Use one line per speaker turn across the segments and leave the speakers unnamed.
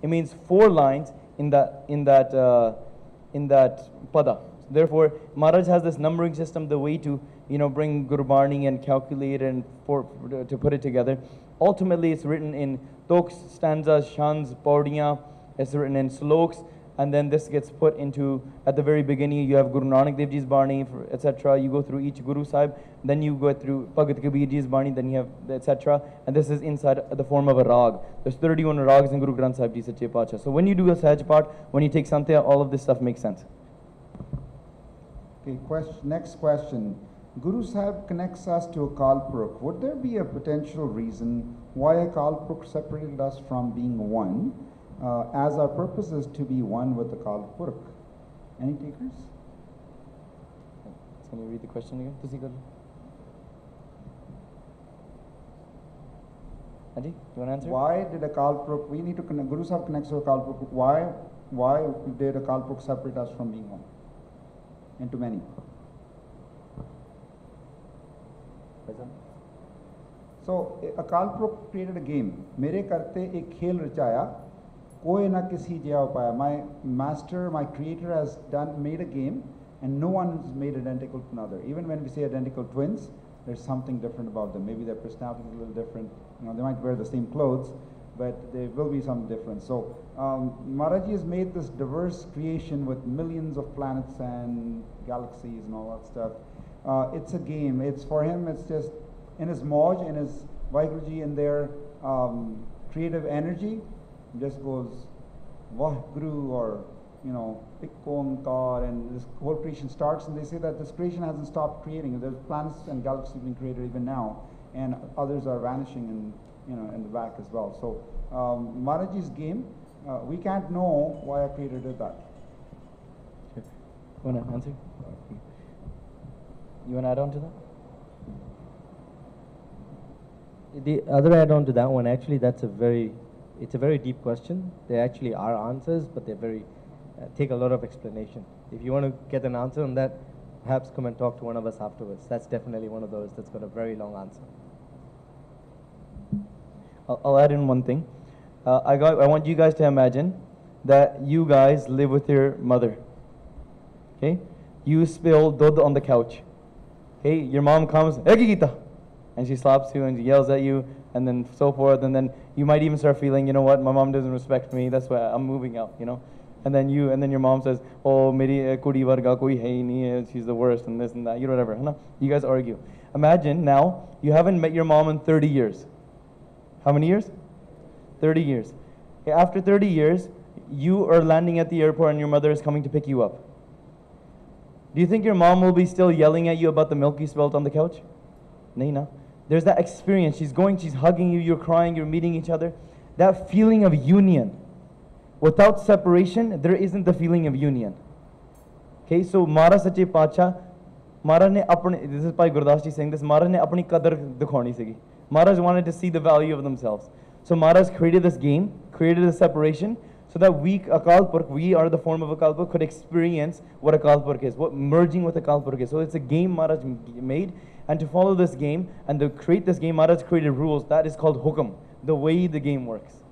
It means 4 lines in that pada. Therefore, Maharaj has this numbering system, the way to bring Gurbani and calculate and to put it together. Ultimately, it's written in toks, stanzas, shans, paudiyan. It's written in sloks, and then this gets put into, at the very beginning, you have Guru Nanak Dev Ji's Bani, etc. You go through each Guru Sahib, then you go through Bhagat Kabir Ji's Bani, then you have etc. And this is inside the form of a rag. There's 31 rags in Guru Granth Sahib Ji Sache Pacha. So when you do a Sahaj part, when you take Santya, all of this stuff makes sense.
Okay, next question. Guru Sahib connects us to a Kalpurukh. Would there be a potential reason why a Kalpurukh separated us from being one, as our purpose is to be one with the Kalpurukh? Any takers?
Can you read the question again? Anji, do you want to answer?
Why did a Kalpurukh, we need to connect, Guru Sahib connects to a Kalpurukh. Why did a Kalpurukh separate us from being one into many? So a Kalpurukh created a game. Mere karte ek khel rachaya, koi na kisi jaya upaya. My master, my creator has made a game, and no one is made identical to another. Even when we say identical twins, there's something different about them. Maybe their personality is a little different. They might wear the same clothes, but there will be some difference. So Maharaji has made this diverse creation with millions of planets and galaxies and all that stuff. It's a game. It's for him, it's just in his Mauj, in his Vaiguruji, in their creative energy, just goes Vahguru or Ikkongkar, and this whole creation starts, and they say that this creation hasn't stopped creating. There's planets and galaxies being created even now, and others are vanishing in the back as well. So Maharaji's game, we can't know why a creator did that.
Sure. Want to answer? You want to add on to that?
The other add-on to that one, actually, it's a very deep question. There actually are answers, but they're very take a lot of explanation. If you want to get an answer on that, perhaps come and talk to one of us afterwards. That's definitely one of those that's got a very long answer.
I'll add in one thing. I want you guys to imagine that you guys live with your mother. Okay? You spill dud on the couch. Okay? Your mom comes, and she slaps you and yells at you, and then so forth, and then you might even start feeling, you know what, my mom doesn't respect me, that's why I'm moving out, And then your mom says, oh, meri kudi varga koi hai nahi, she's the worst, and this and that, whatever. You guys argue. Imagine now, you haven't met your mom in 30 years. How many years? 30 years. Okay, after 30 years, you are landing at the airport and your mother is coming to pick you up. Do you think your mom will be still yelling at you about the milk you spilled on the couch? No. There's that experience. She's hugging you, you're crying, you're meeting each other. That feeling of union. Without separation, there isn't the feeling of union. Okay, so Mara Sache Pacha, this is Bhai Gurdas Ji saying this, Maharaj ne apni qadar dikhani sigi. Maharaj wanted to see the value of themselves. So Maharaj created this game, created a separation, so that we, Akal Purkh, we are the form of Akal Purkh, could experience what Akal Purkh is, what merging with Akal Purkh is. So it's a game Maharaj made, and to follow this game, and to create this game, Maharaj created rules. That is called Hukam, the way the game works.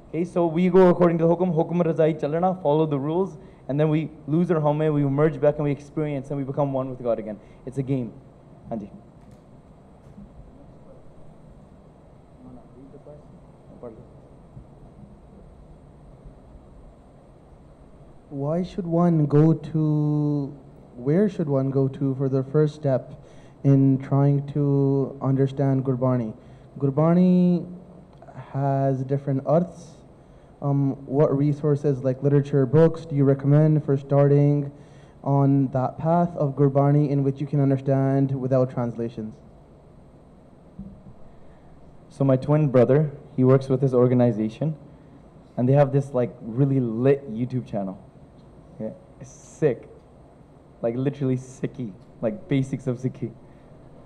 Okay, so we go according to the Hukam, Hukam Razai Chalana, follow the rules, and then we lose our home, we merge back and we experience, and we become one with God again. It's a game. Anji.
Where should one go to for the first step in trying to understand Gurbani? Gurbani has different arths. What resources like literature, books do you recommend for starting on that path of Gurbani in which you can understand without translations?
So my twin brother, he works with this organization, and they have this like really lit YouTube channel. Yeah, it's sick, like literally sicky, like basics of Sikhi.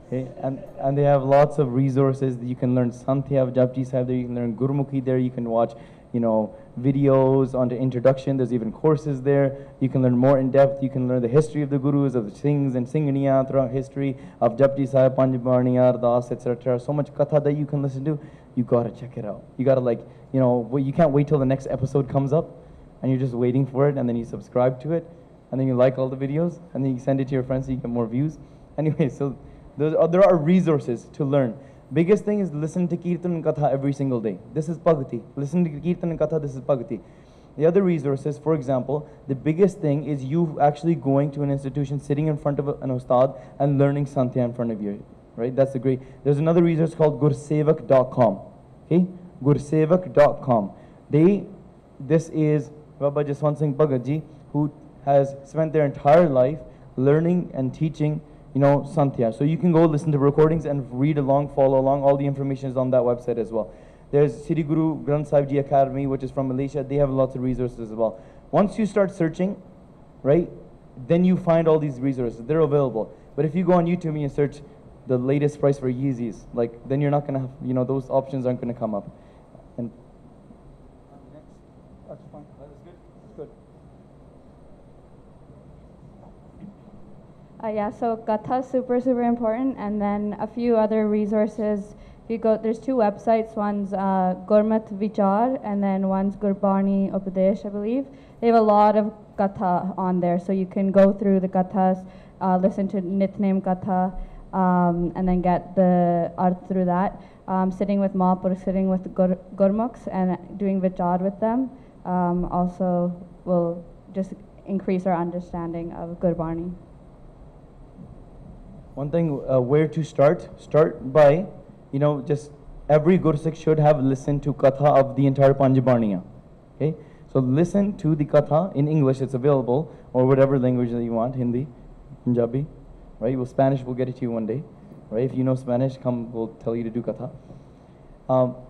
Okay, and they have lots of resources that you can learn. Santhya of Japji Sahib there, you can learn Gurmukhi there, you can watch videos on the introduction. There's even courses there. You can learn more in depth. You can learn the history of the gurus, of the sings and singania throughout history, of Japji Sahib, Panjabani, Ardas, etc. So much katha that you can listen to. You gotta check it out. You gotta you can't wait till the next episode comes up, and you're just waiting for it, and then you subscribe to it, and then you like all the videos, and then you send it to your friends so you get more views. Anyway, so there are resources to learn. Biggest thing is listen to Kirtan and Katha every single day. This is Bhagati. Listen to Kirtan and Katha, this is Bhagati. The other resources, for example, the biggest thing is you actually going to an institution, sitting in front of an ustad and learning Santya in front of you. Right? That's the great. There's another resource called gursevak.com. Okay? Gursevak.com. This is Baba Jaswant Singh Bhagat ji, who has spent their entire life learning and teaching Santya. So you can go listen to recordings and read along, follow along. All the information is on that website as well. There's Sri Guru Granth Sahib Ji Academy, which is from Malaysia. They have lots of resources as well. Once you start searching, right, then you find all these resources. They're available. But if you go on YouTube and you search the latest price for Yeezys, then you're not going to have, those options aren't going to come up. And next, that's fine. That is good. That's good.
Yeah, so Katha is super important, and then a few other resources. If you go, there's two websites. One's Gurmat Vichar, and then one's Gurbani Upadesh, I believe. They have a lot of Katha on there, so you can go through the Kathas, listen to Nitnem Katha, and then get the art through that. Sitting with Mahapurush, sitting with Gurmukhs, and doing Vichar with them also will just increase our understanding of Gurbani.
One thing, where to start by, just every Gursikh should have listened to Katha of the entire Panjabaniya. Okay? So listen to the Katha in English, it's available, or whatever language that you want, Hindi, Punjabi, right? Well, Spanish, we'll get it to you one day, right? If you know Spanish, we'll tell you to do Katha.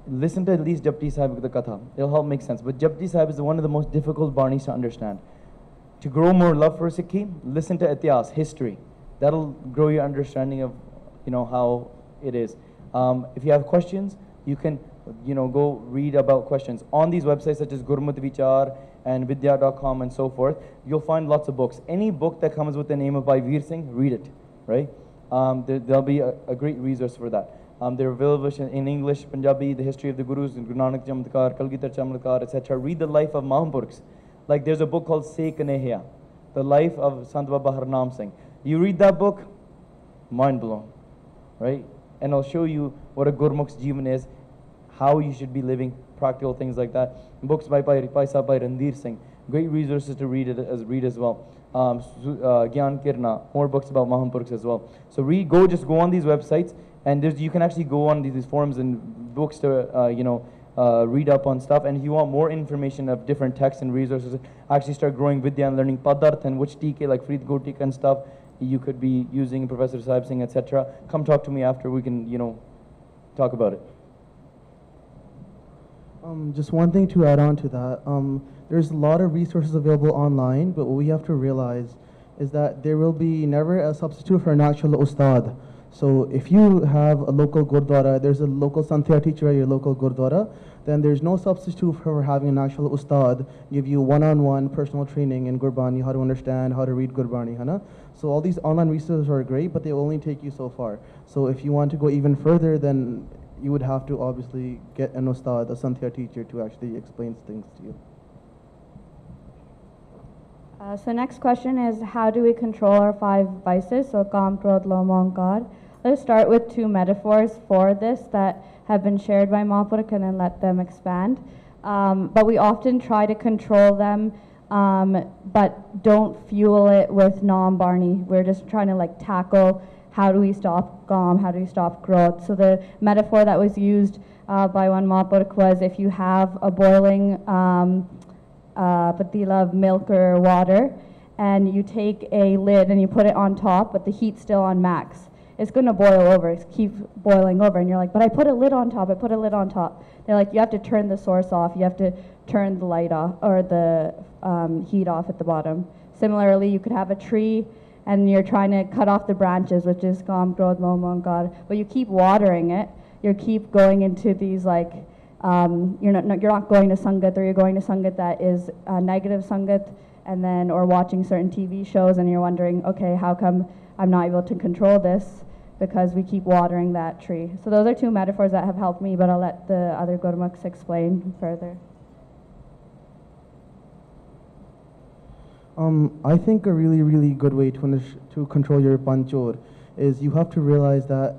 Listen to at least Japji Sahib the Katha. It'll help make sense. But Japji Sahib is one of the most difficult Banis to understand. To grow more love for Sikhi, listen to Ityas, history. That'll grow your understanding of, how it is. If you have questions, you can, go read about questions. On these websites such as Gurmat Vichar and Vidya.com and so forth, you'll find lots of books. Any book that comes with the name of Bhai Veer Singh, read it, right? There'll be a great resource for that. They're available in English, Punjabi, the history of the Gurus, Guru Nanak Chamatkar, Kalgitar Chamatkar, etc. Read the life of Mahapurukhs. Like there's a book called Se Kanehya, the life of Sant Baba Harnam Singh. You read that book, mind blown, right? And I'll show you what a Gurmukh's Jeevan is, how you should be living, practical things like that. Books by Paisa by Randhir Singh, great resources to read as well. Gyan Kirna, more books about Mahapurukhs as well. So just go on these websites, and you can actually go on these forums and books to read up on stuff. And if you want more information of different texts and resources, actually start growing Vidya and learning Padarth and which TK like Freed Go TK and stuff you could be using, Professor Sahib Singh, etc. Come talk to me after, we can, talk about it.
Just one thing to add on to that. There's a lot of resources available online, but what we have to realize is that there will be never a substitute for an actual ustad. So if you have a local gurdwara, there's a local Santya teacher at your local gurdwara, then there's no substitute for having an actual ustad give you one-on-one personal training in Gurbani, how to understand, how to read Gurbani, Hana. So all these online resources are great, but they will only take you so far. So if you want to go even further, then you would have to obviously get an ustad, a Santya teacher, to actually explain things to you.
So next question is, how do we control our 5 vices? So Kam, Krodh, Loma, Ankar. Let's start with 2 metaphors for this that have been shared by Mahapurush and then let them expand. But we often try to control them, but don't fuel it with non-Barney. We're just trying to tackle how do we stop Kam, how do we stop Krodh. So the metaphor that was used by one Mahapurush was, if you have a boiling patila of milk or water, and you take a lid and you put it on top, but the heat's still on max, it's going to boil over, it's keep boiling over, and you're like, but I put a lid on top, I put a lid on top. They're like, you have to turn the source off, you have to turn the light off, or the heat off at the bottom. Similarly, you could have a tree, and you're trying to cut off the branches, which is Kam, Krodh, Loma, Ankar, but you keep watering it, you keep going into these you're not going to sangat, or you're going to sangat that is negative sangat, and then or watching certain TV shows and you're wondering, okay, how come I'm not able to control this? Because we keep watering that tree. So those are two metaphors that have helped me, but I'll let the other Gurmukhs explain further.
I think a really, really good way to control your panchor is you have to realize that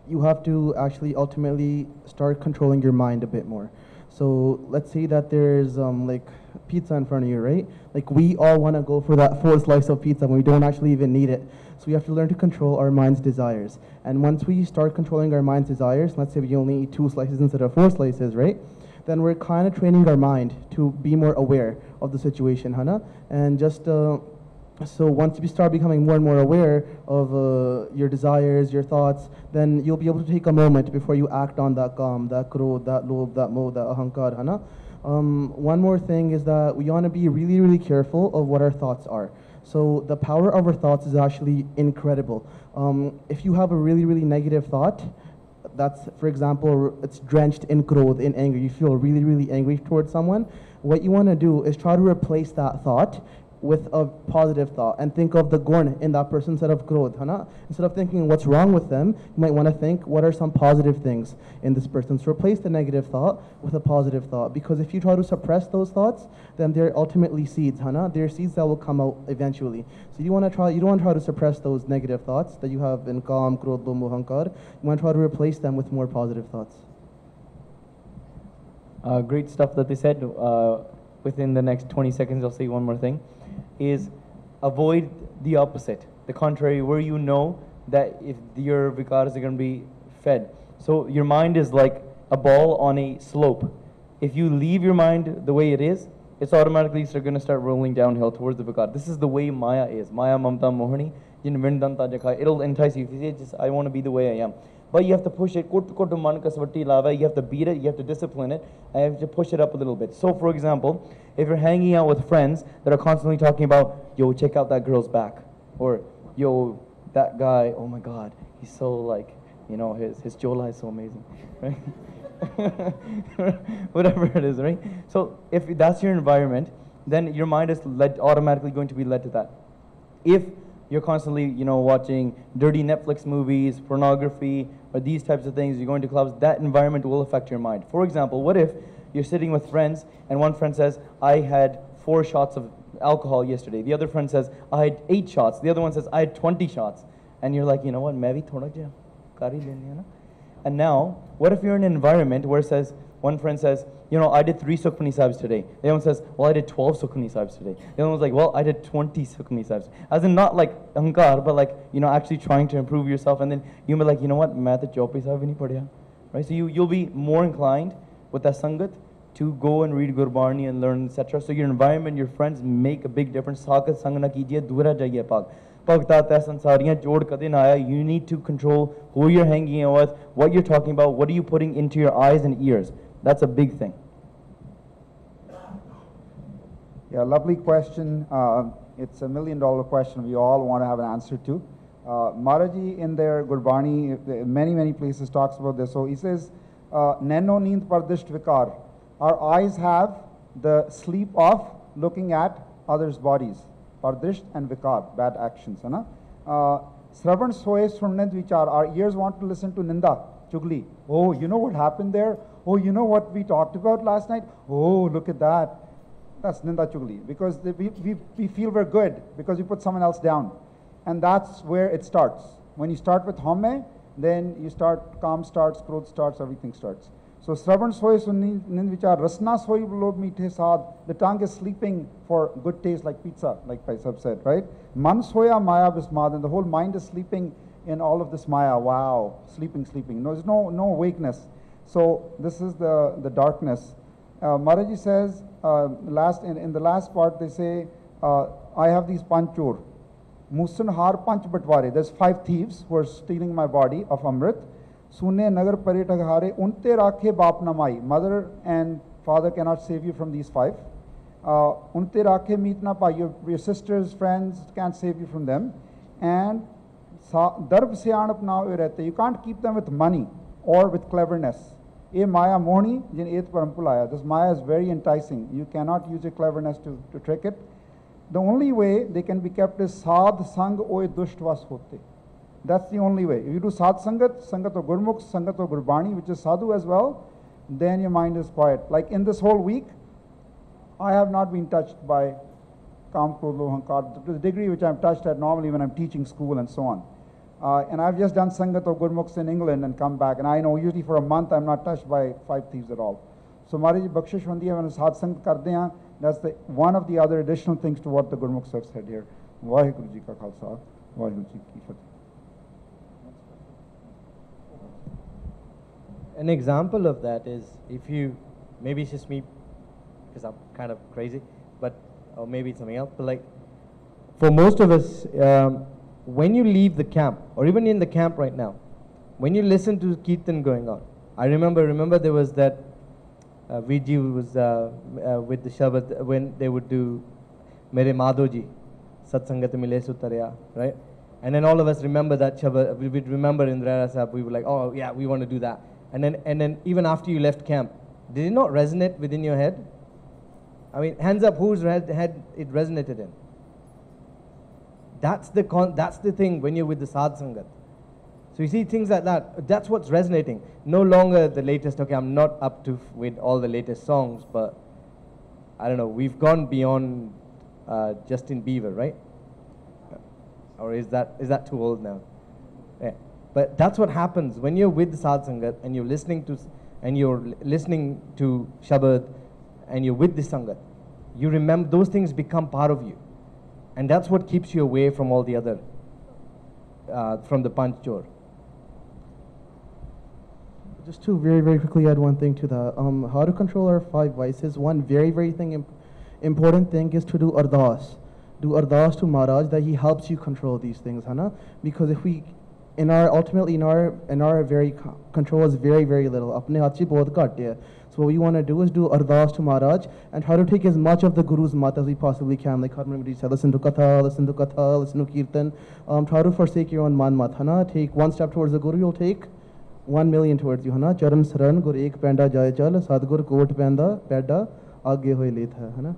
you have to actually ultimately start controlling your mind a bit more. So let's say that there's like pizza in front of you, right? Like we all want to go for that 4 slice of pizza when we don't actually even need it. So we have to learn to control our mind's desires. And once we start controlling our mind's desires, let's say we only eat 2 slices instead of 4 slices, right? Then we're kind of training our mind to be more aware of the situation, Hana. And just so once you start becoming more and more aware of your desires, your thoughts, then you'll be able to take a moment before you act on that kam, that krodh, that lobh, that moh, that ahankar, Hana. One more thing is that we want to be really, really careful of what our thoughts are. So the power of our thoughts is actually incredible. If you have a really, really negative thought, that's, for example, it's drenched in krodh, in anger, you feel really, really angry towards someone, what you want to do is try to replace that thought with a positive thought and think of the gun in that person instead of krodh, Hana? Instead of thinking what's wrong with them, you might want to think what are some positive things in this person. So replace the negative thought with a positive thought, because if you try to suppress those thoughts, then they're ultimately seeds, Hana? They're seeds that will come out eventually. So you don't want to try to suppress those negative thoughts that you have in kam, krodh, lobh, moh, ahankar. You want to try to replace them with more positive thoughts.
Great stuff that they said. Within the next 20 seconds, I'll say one more thing, is avoid the opposite, the contrary, where you know that if your vikars are going to be fed. So your mind is like a ball on a slope. If you leave your mind the way it is, it's automatically going to start rolling downhill towards the vikar. This is the way Maya is. Maya mamta mohani, it'll entice you. If you say, just, I want to be the way I am. But you have to push it, you have to beat it, you have to discipline it, and you have to push it up a little bit. So for example, if you're hanging out with friends that are constantly talking about, yo, check out that girl's back, or yo, that guy, oh my God, he's so like, you know, his jola is so amazing, right? Whatever it is, right? So if that's your environment, then your mind is automatically going to be led to that. If you're constantly, you know, watching dirty Netflix movies, pornography, or these types of things, you're going to clubs, that environment will affect your mind. For example, what if you're sitting with friends and one friend says, I had 4 shots of alcohol yesterday. The other friend says, I had 8 shots. The other one says, I had 20 shots. And you're like, you know what, main bhi thoda ja kar hi leni hai na. And now, what if you're in an environment where it says, one friend says, you know, I did 3 Sukhmani Sahibs today. The other one says, well, I did 12 Sukhmani Sahibs today. The other one's like, well, I did 20 Sukhmani Sahibs. As in not like ahankar, but like, you know, actually trying to improve yourself. And then you'll be like, you know what, main to Chaupai Sahib hi nahi padhiya. Right? So you'll be more inclined with that sangat to go and read Gurbani and learn, etc. So your environment, your friends make a big difference. Saakat sang na kijiye, dura jaiye paak. You need to control who you're hanging out with, what you're talking about, what are you putting into your eyes and ears. That's a big thing.
Yeah, lovely question. It's $1 million question we all want to have an answer to. Maharaji in their Gurbani, many places talks about this. So he says, Nano neend pardisht vikar. Our eyes have the sleep of looking at others' bodies. Pardisht and vikar, bad actions. Sravan soye sunned vichar. Our ears want to listen to ninda, chugli. Oh, you know what happened there? Oh, you know what we talked about last night? Oh, look at that. That's ninda chugli. Because we feel we're good because we put someone else down. And that's where it starts. When you start with homme, then you start, kam starts, krodh starts, everything starts. So Sravan soye sunni vichar, rasna soy lobh meethe saad. The tongue is sleeping for good taste like pizza, like Paisab said, right? Man soya maya bismad, and the whole mind is sleeping in all of this maya. Wow, sleeping. No, there's no awakeness. So this is the darkness. Maharaji says, in the last part they say, I have these panchur. Musan har panch batware. There's 5 thieves who are stealing my body of Amrit. Sune nagar paritag hare unte rakhe bap namai. Mother and father cannot save you from these 5. Unte rakhe meet na pa. Your sisters, friends can't save you from them. And darb se anap na rehte. You can't keep them with money or with cleverness. A Maya Moni, Jin Eth Parampulaya. This Maya is very enticing. You cannot use your cleverness to trick it. The only way they can be kept is Sadh Sang Oe Dushtwas Hote. That's the only way. If you do Sadh Sangat, Sangat of Gurmukh, Sangat of Gurbani, which is Sadhu as well, then your mind is quiet. Like in this whole week, I have not been touched by Canp, Krodh, Lodh, Ahankar, to the degree which I'm touched at normally when I'm teaching school and so on. And I've just done Sangat of Gurmukhs in England and come back, and I know usually for a month I'm not touched by 5 thieves at all. So Maharaji ji bakshish hundi hai, when Sadh Sangat karde hain, that's one of the other additional things to what the Gurmukhs have said here. Vaheguru ji ka khalsa, Vaheguru ji ki fateh.
An example of that is if you, maybe it's just me, because I'm kind of crazy, but, or maybe it's something else, but like, for most of us, when you leave the camp, or even in the camp right now, when you listen to Kirtan going on, I remember there was that, Viji was with the Shabad, when they would do Mere Madhoji, Satsangat Mile Sutarya, right? And then all of us remember that Shabad, we would remember Indra Sahib, we were like, oh yeah, we want to do that. And then even after you left camp, did it not resonate within your head? I mean, hands up, whose head it resonated in? That's the thing when you're with the Sadh Sangat. So you see things like that, that's what's resonating. No longer the latest, okay, I'm not up to with all the latest songs, but I don't know, we've gone beyond Justin Bieber, right? Or is that too old now? Yeah. But that's what happens when you're with the Sadh Sangat and you're listening to Shabad and you're with the Sangat. You remember, those things become part of you. And that's what keeps you away from all the other, from the Panch Chor.
Just to very, very quickly add one thing to that. How to control our 5 vices. One very, very important thing is to do ardas. Do ardas to Maharaj that he helps you control these things, Hana? Because if we, ultimately in our very control is very, very little. Apne haath se bahut ghat hai. So what we want to do is do ardas to Maharaj and try to take as much of the Guru's mat as we possibly can. Like Harmanji said, listen to Katha, listen to Kirtan. Try to forsake your own man mat, Hana? Take 1 step towards the Guru, you'll take 1 million towards you, Hana? Charan saran gur ek penda jaye chal, sadgur kot penda peda aage hoye letha, Hana?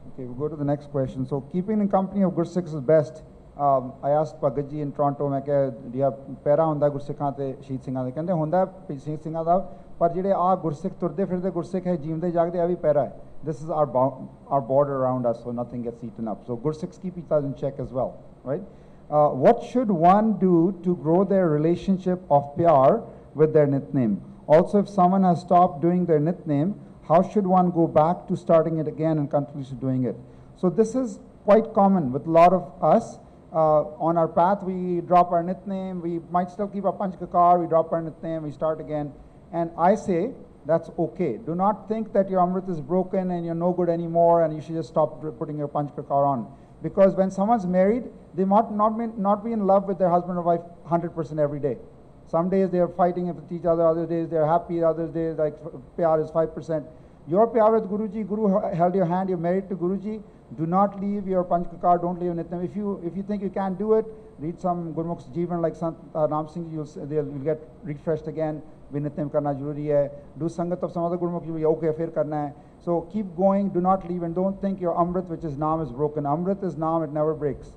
Okay, we'll go to the next question. So, keeping in company of Gursikhs is best. I asked Bhagat ji in Toronto, मैं कह दिया para होंदा गुरसिखां ते शहीद सिंघां दे कहंदे होंदा शहीद सिंघां दा पर जिहड़े आ गुरसिख तुरदे फिरदे गुरसिख है जीवदे जागदे आ भी पैरा है. This is our border around us, so nothing gets eaten up. So Gursikhs keep each other in check as well, right? What should one do to grow their relationship of pyar with their nitnem? Also, if someone has stopped doing their nitnem, how should one go back to starting it again and continue doing it? So this is quite common with a lot of us. On our path, we drop our nitnem, we might still keep our panch kakar, we drop our nitnem, we start again. And I say, that's okay. Do not think that your amrit is broken and you're no good anymore and you should just stop putting your panch kakar on. Because when someone's married, they might not be in love with their husband or wife 100% every day. Some days they are fighting with each other, other days they are happy, other days like pyar is 5%. Your pyar with Guruji, Guru held your hand, you're married to Guruji. Do not leave your panch kakar, don't leave your nitnem. If you think you can't do it, read some Gurmukh's Jeevan like Sant Ram Singh, you'll get refreshed again. Nitnem karna jaruri hai. Do sangat of some other Gurmukh, you'll be okay, fir karna hai. So keep going, do not leave, and don't think your amrit, which is naam, is broken. Amrit is naam, it never breaks.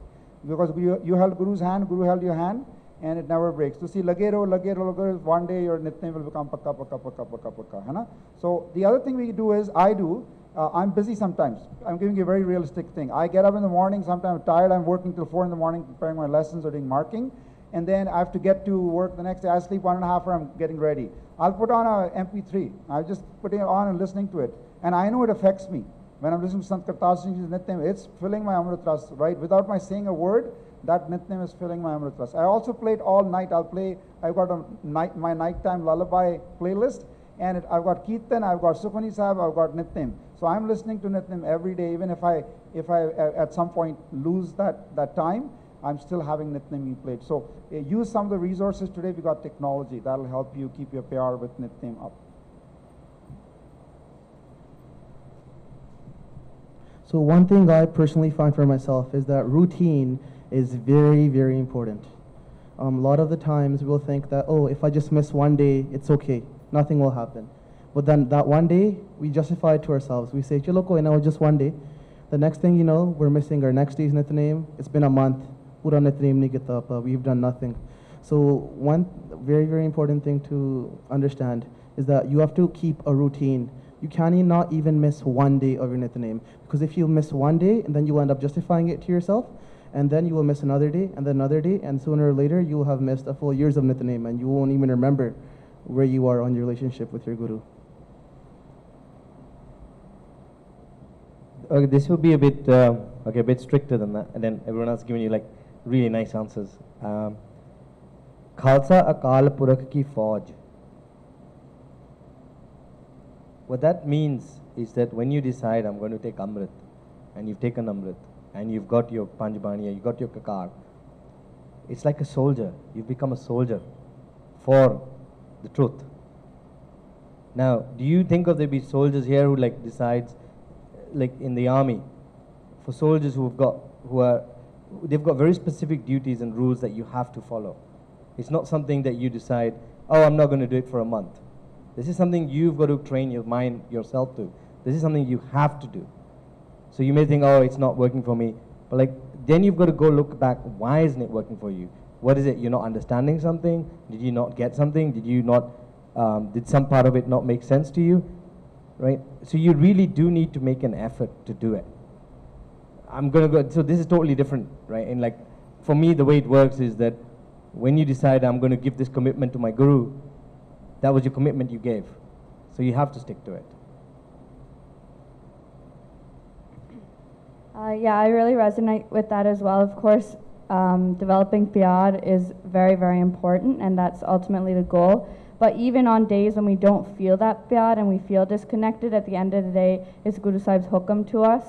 Because you held Guru's hand, Guru held your hand, and it never breaks. So see, lage raho, one day your nitnem will become pakka, hai na? So the other thing we do is, I'm busy sometimes. I'm giving you a very realistic thing. I get up in the morning, sometimes I'm tired, I'm working till 4 in the morning preparing my lessons or doing marking, and then I have to get to work the next day. I sleep 1.5 hours, I'm getting ready. I'll put on a MP3. I'm just putting it on and listening to it. And I know it affects me. When I'm listening to Sant Kartar Singh's Nitnem, it's filling my Amrit Ras, right? Without my saying a word, that Nitnem is filling my Amrit Ras. I also play it all night. I've got my nighttime lullaby playlist, and I've got Kirtan, I've got Sukhmani Sahib, I've got Nitnem. So I'm listening to Nitnem every day, even if I at some point lose that time, I'm still having Nitnem being played. So use some of the resources today. We got technology that'll help you keep your pyar with Nitnem up.
So one thing I personally find for myself is that routine is very, very important. A lot of the times we'll think that, oh, if I just miss one day, it's okay, nothing will happen. But then that one day, we justify it to ourselves. We say, chalo koi na, just one day. The next thing you know, we're missing our next day's Nitnem. It's been a month. Pura Nitnem nahi kita pa, we've done nothing. So one very, very important thing to understand is that you have to keep a routine. You cannot even miss one day of your Nitnem. Because if you miss one day, and then you end up justifying it to yourself, and then you will miss another day, and then another day, and sooner or later, you will have missed a full years of Nitnem, and you won't even remember where you are on your relationship with your Guru.
Okay, this will be a bit a bit stricter than that, and then everyone else giving you like really nice answers. Khalsa Akal Purakh ki Fauj. What that means is that when you decide I'm going to take Amrit, and you've taken Amrit, and you've got your Panjbaniya, you've got your Kakar, it's like a soldier. You've become a soldier for the truth. Now, do you think of there be soldiers here who like decides, like in the army, for soldiers they've got very specific duties and rules that you have to follow. It's not something that you decide, oh, I'm not going to do it for a month. This is something you've got to train your mind yourself to. This is something you have to do. So you may think, oh, it's not working for me. But like, then you've got to go look back, why isn't it working for you? What is it? You're not understanding something? Did you not get something? Did you not, did some part of it not make sense to you? Right? So you really do need to make an effort to do it. I'm going to go, so this is totally different, right? And like, for me, the way it works is that when you decide I'm going to give this commitment to my Guru, that was your commitment you gave. So you have to stick to it.
Yeah, I really resonate with that as well. Of course, developing pyar is very, very important, and that's ultimately the goal. But even on days when we don't feel that pyar and we feel disconnected, at the end of the day, it's Guru Sahib's hukam to us.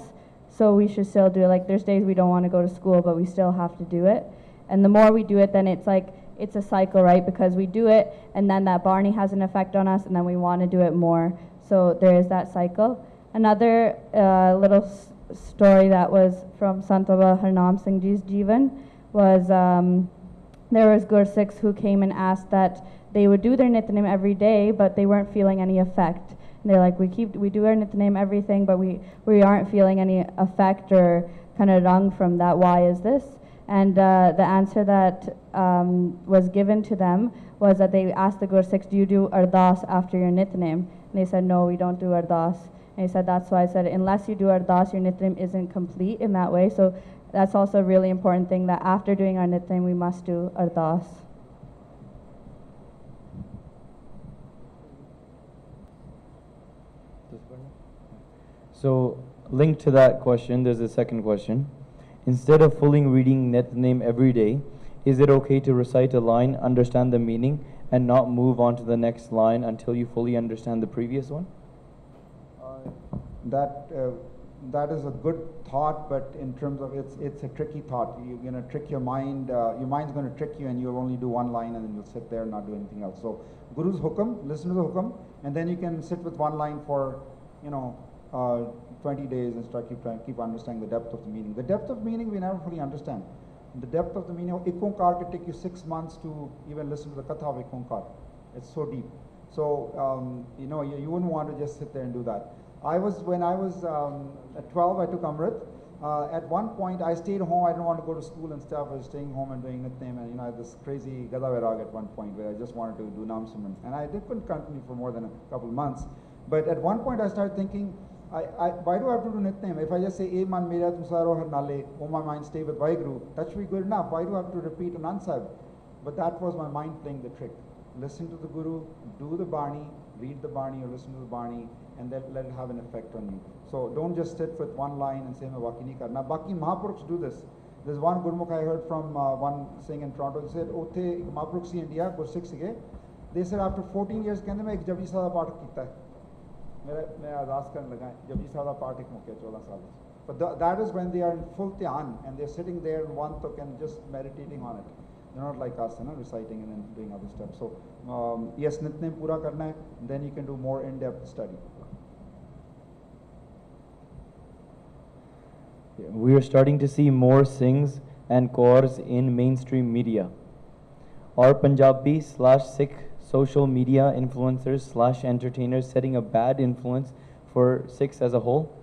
So we should still do it. Like, there's days we don't want to go to school, but we still have to do it. And the more we do it, then it's like, it's a cycle, right? Because we do it, and then that Barney has an effect on us, and then we want to do it more. So there is that cycle. Another little story that was from Sant Baba Harnam Singh Ji's Jeevan was there was Gursikhs who came and asked that they would do their Nitnem every day, but they weren't feeling any effect. And they're like, we do our Nitnem everything, but we aren't feeling any effect or kind of rung from that. Why is this? And the answer that was given to them was that they asked the Gursikhs, do you do Ardas after your Nitnem? And they said, no, we don't do Ardas. And he said, that's why I said, unless you do Ardas, your Nitnem isn't complete in that way. So that's also a really important thing, that after doing our Nitnem, we must do Ardas.
So, linked to that question, there's a second question. Instead of fully reading Nitnem every day, is it okay to recite a line, understand the meaning, and not move on to the next line until you fully understand the previous one?
That is a good thought, but in terms of it's a tricky thought. You're going to trick your mind. Your mind's going to trick you, and you'll only do one line, and then you'll sit there and not do anything else. So, Guru's hukam, listen to the hukam, and then you can sit with one line for, 20 days and keep understanding the depth of the meaning. The depth of meaning we never fully understand. The depth of the meaning of Ikonkar could take you 6 months to even listen to the Katha of Ikonkar. It's so deep. So, you wouldn't want to just sit there and do that. When I was at 12, I took Amrit. At one point, I stayed home. I didn't want to go to school and stuff. I was staying home and doing Nitnem, and I had this crazy Gada Vairag at one point where I just wanted to do Nam Suman. And I couldn't continue for more than a couple months. But at one point, I started thinking, why do I have to do Nitnem? If I just say, man mera tumsaro har nale, my mind stay with Vaheguru, that should be good enough. Why do I have to repeat Anand Sahib? But that was my mind playing the trick. Listen to the Guru, do the Bani, read the Bani or listen to the Bani, and then let it have an effect on you. So don't just sit with one line and say, "Main baki nahi karna." Baki Mahapurukhs do this. There's one Gurmukh I heard from one saying in Toronto. He said, "Othe Mahapurukhs in India, Gursikh sige." They said after 14 years, कहने में एक जपजी साहब पाठ किया है. मैं अरदास करने लगा. जपजी साहब पाठ एक मुक्के 14 साल. But that is when they are in full dhyan and they're sitting there in one tuk and just meditating on it. They're not like us, reciting and then doing other stuff. So yes, Nitnem pura karna hai, then you can do more in-depth study.
We are starting to see more sings and chors in mainstream media. Are Punjabi / Sikh social media influencers / entertainers setting a bad influence for Sikhs as a whole?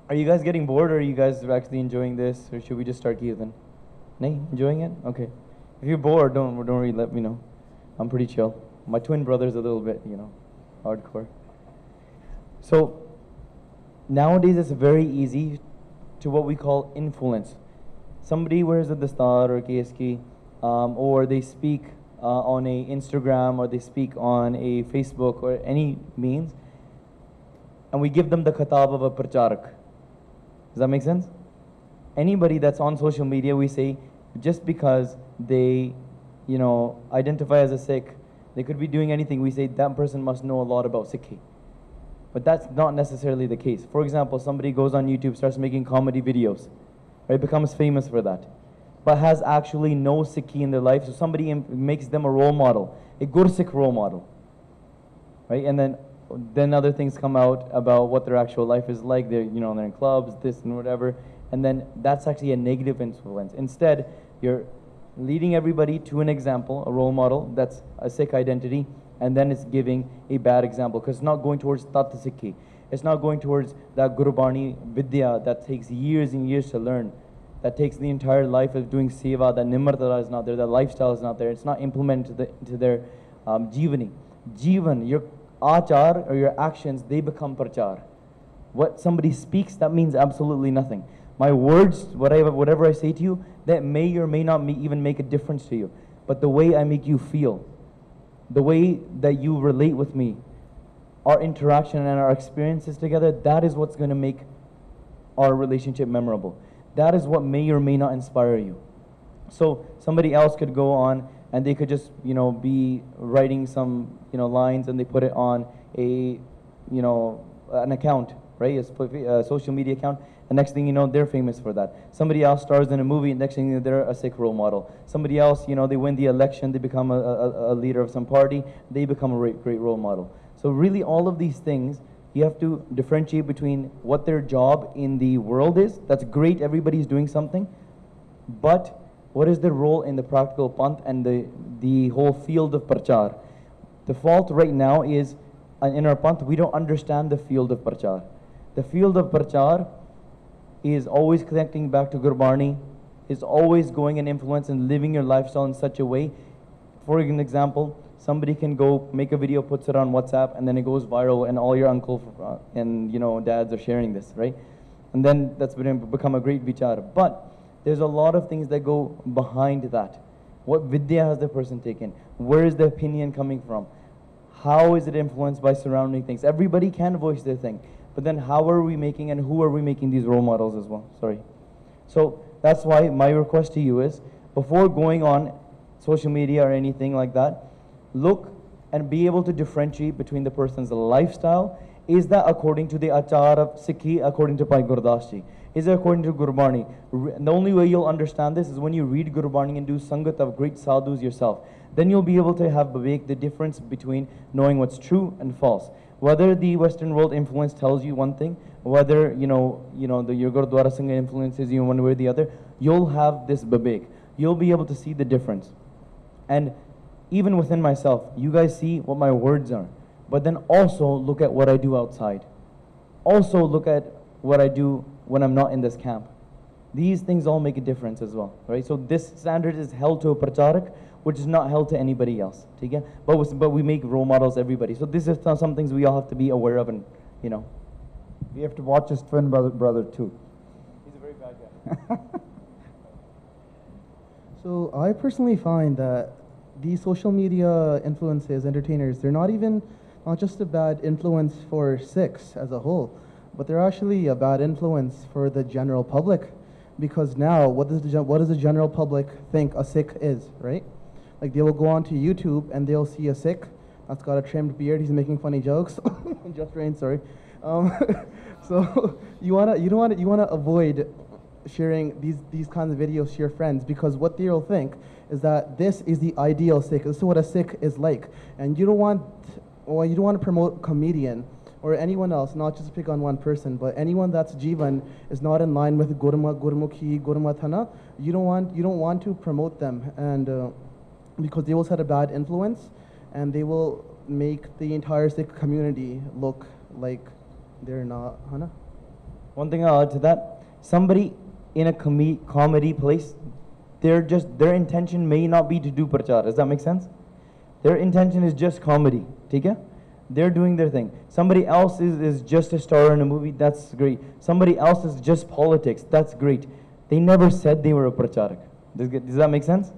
Are you guys getting bored, or are you guys actually enjoying this, or should we just start Kirtan? Nay, enjoying it? Okay. If you're bored, don't worry, let me know. I'm pretty chill. My twin brother's a little bit, hardcore. So, nowadays it's very easy to what we call influence. Somebody wears a dastar or KSK, or they speak on a Instagram, or they speak on a Facebook, or any means, and we give them the khatab of a pracharak. Does that make sense? Anybody that's on social media, we say, just because they, identify as a Sikh, they could be doing anything. We say that person must know a lot about Sikhi. But that's not necessarily the case. For example, somebody goes on YouTube, starts making comedy videos, right? Becomes famous for that, but has actually no Sikhi in their life. So somebody makes them a role model, a Gursikh role model, right? And then other things come out about what their actual life is like. They're, they're in clubs, this and whatever. And then that's actually a negative influence. Instead, you're leading everybody to an example, a role model, that's a Sikh identity, and then it's giving a bad example, because it's not going towards Tat Sikhi. It's not going towards that Gurbani Vidya that takes years and years to learn, that takes the entire life of doing seva, that Nimrata is not there, that lifestyle is not there. It's not implemented to their jivani. Jivan, your achar or your actions, they become prachar. What somebody speaks, that means absolutely nothing. My words, whatever I say to you, that may or may not even make a difference to you. But the way I make you feel, the way that you relate with me, our interaction and our experiences together, that is what's going to make our relationship memorable. That is what may or may not inspire you. So somebody else could go on and they could just, be writing some, lines, and they put it on a, an account, right? A social media account. And next thing you know, they're famous for that. Somebody else stars in a movie, and next thing you know, they're a Sikh role model. Somebody else, they win the election, they become a leader of some party, they become a great role model. So really all of these things, you have to differentiate between what their job in the world is. That's great, everybody's doing something. But what is their role in the practical panth and the whole field of prachar? The fault right now is, in our panth, we don't understand the field of prachar. The field of prachar is always connecting back to Gurbani, is always going and influence and living your lifestyle in such a way. For an example, somebody can go make a video, puts it on WhatsApp, and then it goes viral, and all your uncles and dads are sharing this, right? And then that's become a great vichar. But there's a lot of things that go behind that. What vidya has the person taken? Where is the opinion coming from? How is it influenced by surrounding things? Everybody can voice their thing. But then how are we making and who are we making these role models as well? Sorry. So that's why my request to you is, before going on social media or anything like that, look and be able to differentiate between the person's lifestyle. Is that according to the achar of Sikhi, according to Bhai Gurdas Ji? Is it according to Gurbani? The only way you'll understand this is when you read Gurbani and do sangat of great sadhus yourself. Then you'll be able to have Vivek, the difference between knowing what's true and false. Whether the Western world influence tells you one thing, whether your Gurdwara Sangha influences you one way or the other, you'll have this Vivek. You'll be able to see the difference. And even within myself, you guys see what my words are. But then also look at what I do outside. Also look at what I do when I'm not in this camp. These things all make a difference as well, right? So this standard is held to a pracharak, which is not held to anybody else. But we make role models everybody. So this is some things we all have to be aware of, and
we have to watch his twin brother too.
He's a very bad guy.
So I personally find that these social media influences, entertainers, they're not just a bad influence for Sikhs as a whole, but they're actually a bad influence for the general public. Because now, what does the general public think a Sikh is, right? Like, they will go onto YouTube and they'll see a Sikh that's got a trimmed beard. He's making funny jokes. Just rain, sorry. So you wanna avoid sharing these kinds of videos to your friends, because what they'll think is that this is the ideal Sikh. This is what a Sikh is like, and you don't want to promote a comedian or anyone else, not just pick on one person, but anyone that's Jivan is not in line with Gurmat, Gurmukhi, Gurmathana, you don't want to promote them, and because they will set a bad influence, and they will make the entire Sikh community look like they're not, Hana?
One thing I'll add to that, somebody in a comedy place, their intention may not be to do prachar. Does that make sense? Their intention is just comedy. ठीक है? They're doing their thing. Somebody else is just a star in a movie. That's great. Somebody else is just politics. That's great. They never said they were a pracharak. Does that make sense?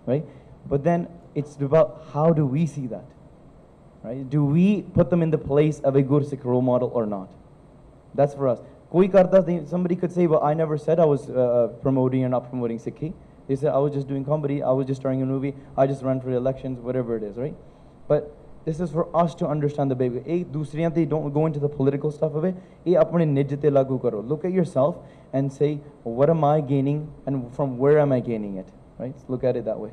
Right? But then it's about how do we see that? Right? Do we put them in the place of a good Sikh role model or not? That's for us. Somebody could say, well, I never said I was promoting or not promoting Sikhi. They said I was just doing comedy, I was just starring a movie, I just ran for the elections, whatever it is, right? But this is for us to understand the baby. Don't go into the political stuff of it. Look at yourself and say, well, what am I gaining and from where am I gaining it? Right? So look at it that way.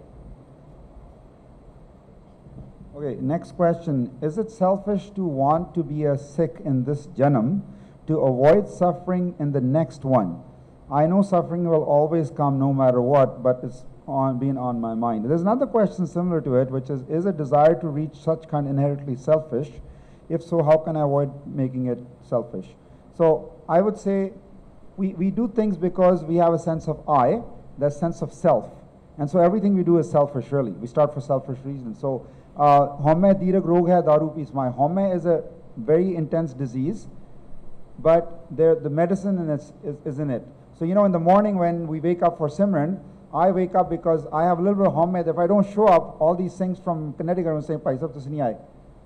Okay, next question. Is it selfish to want to be a Sikh in this Janam to avoid suffering in the next one? I know suffering will always come no matter what, but it's been on my mind. There's another question similar to it, which is a desire to reach such kind inherently selfish? If so, how can I avoid making it selfish? So I would say we do things because we have a sense of I, that sense of self. And so everything we do is selfish, really. We start for selfish reasons. So, Homme Dirag Rog Hai Daru Pees Mai. Homme is a very intense disease, but the medicine is in it. So, you know, in the morning when we wake up for Simran, I wake up because I have a little bit of homme. If I don't show up, all these things from Connecticut will say, Paisab to Sini,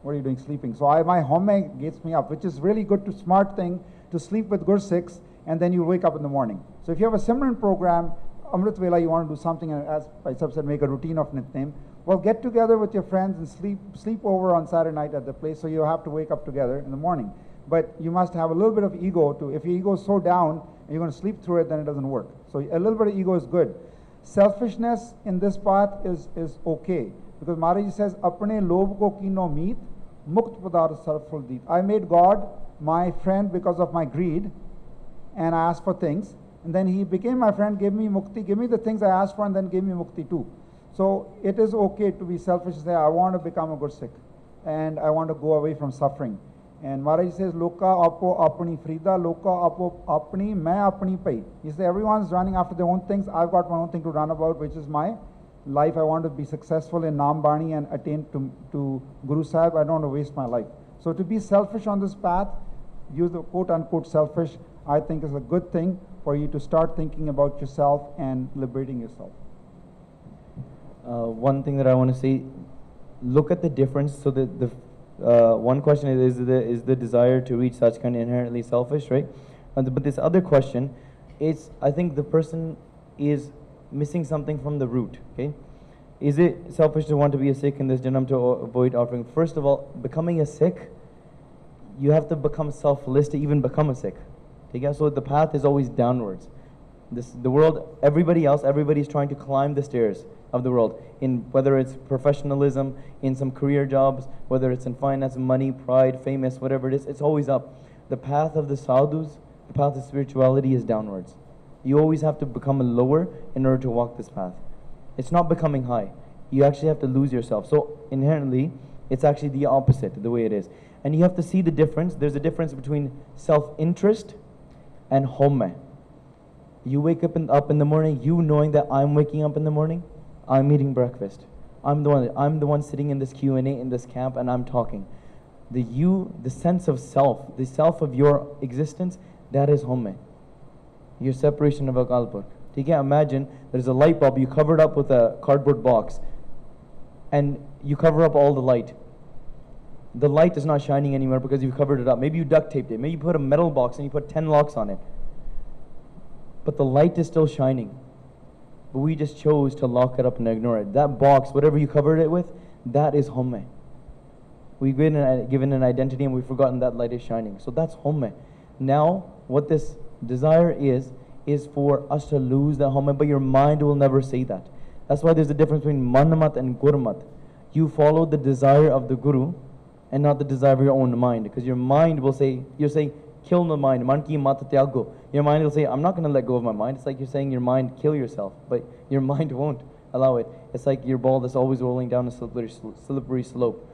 what are you doing sleeping? So my homme gets me up, which is really good, smart thing to sleep with Gur Sikhs, and then you wake up in the morning. So if you have a Simran program, Amrit Vela, you want to do something, and as Paisab said, make a routine of Nitnem, well, get together with your friends and sleep over on Saturday night at the place, so you have to wake up together in the morning. But you must have a little bit of ego too. If your ego is so down, and you're going to sleep through it, then it doesn't work. So a little bit of ego is good. Selfishness in this path is okay. Because Maharaji says, Apne lobh ko kino meet, mukt padar sarful deet. I made God my friend because of my greed, and I asked for things. And then he became my friend, gave me mukti, gave me the things I asked for, and then gave me mukti too. So it is okay to be selfish and say, I want to become a good Sikh, and I want to go away from suffering. And Maharaj says, Loka apo apni frida, loka apo apni, main apni pai. He says, everyone's running after their own things. I've got my own thing to run about, which is my life. I want to be successful in Naam Bani and attain to Guru Sahib. I don't want to waste my life. So to be selfish on this path, use the quote unquote selfish, I think is a good thing for you to start thinking about yourself and liberating yourself.
One thing that I want to say, look at the difference. So the one question is the desire to reach such kind inherently selfish, right? But this other question is, I think the person is missing something from the root, okay? Is it selfish to want to be a Sikh in this Janam to avoid offering? First of all, becoming a Sikh, you have to become selfless to even become a Sikh. Okay? So the path is always downwards. The world, everybody's trying to climb the stairs of the world, in whether it's professionalism, in some career jobs, whether it's in finance, money, pride, famous, whatever it is, it's always up. The path of the sadhus, the path of spirituality is downwards. You always have to become lower in order to walk this path. It's not becoming high. You actually have to lose yourself. So inherently, it's actually the opposite, the way it is. And you have to see the difference. There's a difference between self-interest and homme. You wake up in the morning, you knowing that I'm waking up in the morning, I'm eating breakfast. I'm the one sitting in this Q&A in this camp, and I'm talking. The sense of self, the self of your existence, that is homme. Your separation of Akal Purkh. You can't imagine there's a light bulb, you cover it up with a cardboard box, and you cover up all the light. The light is not shining anymore because you've covered it up. Maybe you duct taped it. Maybe you put a metal box and you put 10 locks on it. But the light is still shining. But we just chose to lock it up and ignore it. That box, whatever you covered it with, that is homme. We've given an identity and we've forgotten that light is shining. So that's homme. Now, what this desire is for us to lose that homme, but your mind will never say that. That's why there's a difference between manmat and gurmat. You follow the desire of the Guru, and not the desire of your own mind. Because your mind will say, you're saying, kill the mind. Man ki mat tyago. Your mind will say, I'm not going to let go of my mind. It's like you're saying your mind, kill yourself. But your mind won't allow it. It's like your ball that's always rolling down a slippery slope.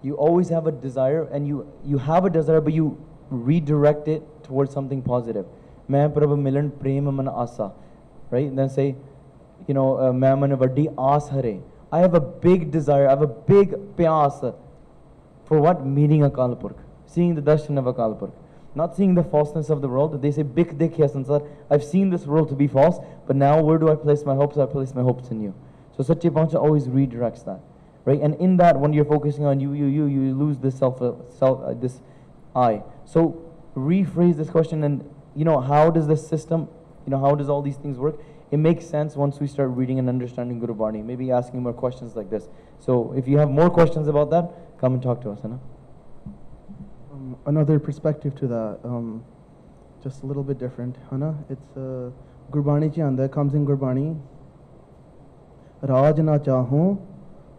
You always have a desire, and you have a desire, but you redirect it towards something positive. Main prabh milan prem man asa. Right? And then say, main man vaddi aas hare. I have a big desire, I have a big pyas for what? Meeting Akal Purkh, seeing the darshan of Akal Purkh, not seeing the falseness of the world. They say, Bik dekhya sansar, I've seen this world to be false, but now where do I place my hopes? I place my hopes in you. So Sache Pancha always redirects that, right? And in that, when you're focusing on you lose this this I. So rephrase this question, and how does this system, how does all these things work? It makes sense once we start reading and understanding Guru Bani, maybe asking more questions like this. So if you have more questions about that, come and talk to us.
Another perspective to that, just a little bit different. It's Gurbani chi anda comes in Gurbani. Raj na chahu,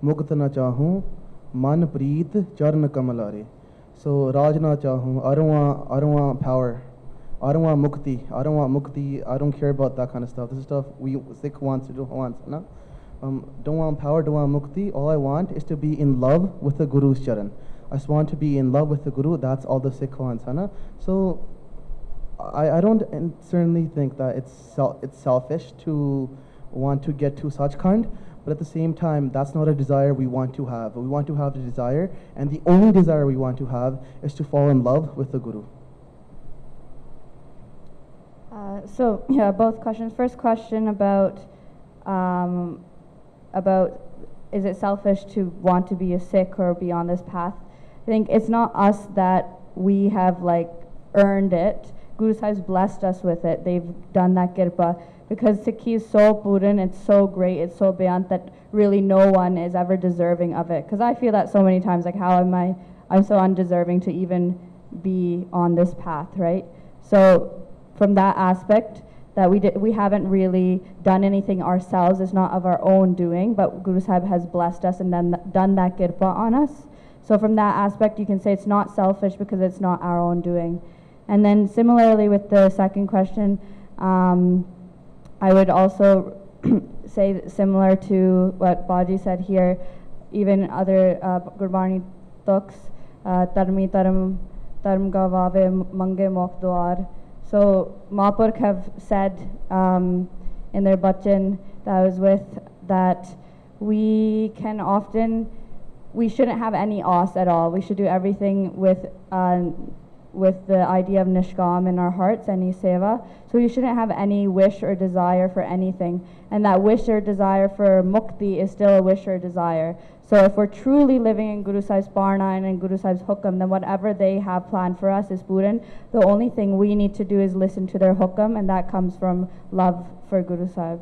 mukt na chahu, man preet charn kamalare. So Raj na chahu, I don't want power. I don't want mukti. I don't want mukti. I don't care about that kind of stuff. This is stuff we Sikh wants to do. Don't want power, don't want mukti. All I want is to be in love with the Guru's charan. I just want to be in love with the Guru. That's all the Sikh wants. So I don't certainly think that it's selfish to want to get to such kind. But at the same time, that's not a desire we want to have. We want to have the desire, and the only desire we want to have is to fall in love with the Guru.
So yeah, both questions. First question about is it selfish to want to be a Sikh or be on this path? I think it's not us that we have earned it. Guru Sahib's blessed us with it. They've done that kirpa because Sikhi is so puran, it's so great, it's so beyond that really no one is ever deserving of it. Because I feel that so many times, how am I'm so undeserving to even be on this path, right? So from that aspect, that we haven't really done anything ourselves. It's not of our own doing, but Guru Sahib has blessed us and then done that kirpa on us. So from that aspect, you can say it's not selfish because it's not our own doing. And then similarly with the second question, I would also say similar to what Baji said here, even other Gurbani Tuks, Tarmi Taram Gavave Mange Mok Duar. So Mahapurkh have said in their bachan that I was with that we shouldn't have any os at all. We should do everything with the idea of nishkam in our hearts, any seva. So we shouldn't have any wish or desire for anything. And that wish or desire for mukti is still a wish or desire. So if we're truly living in Guru Sahib's Parna and in Guru Sahib's hukam, then whatever they have planned for us is puran. The only thing we need to do is listen to their hukam, and that comes from love for Guru Sahib.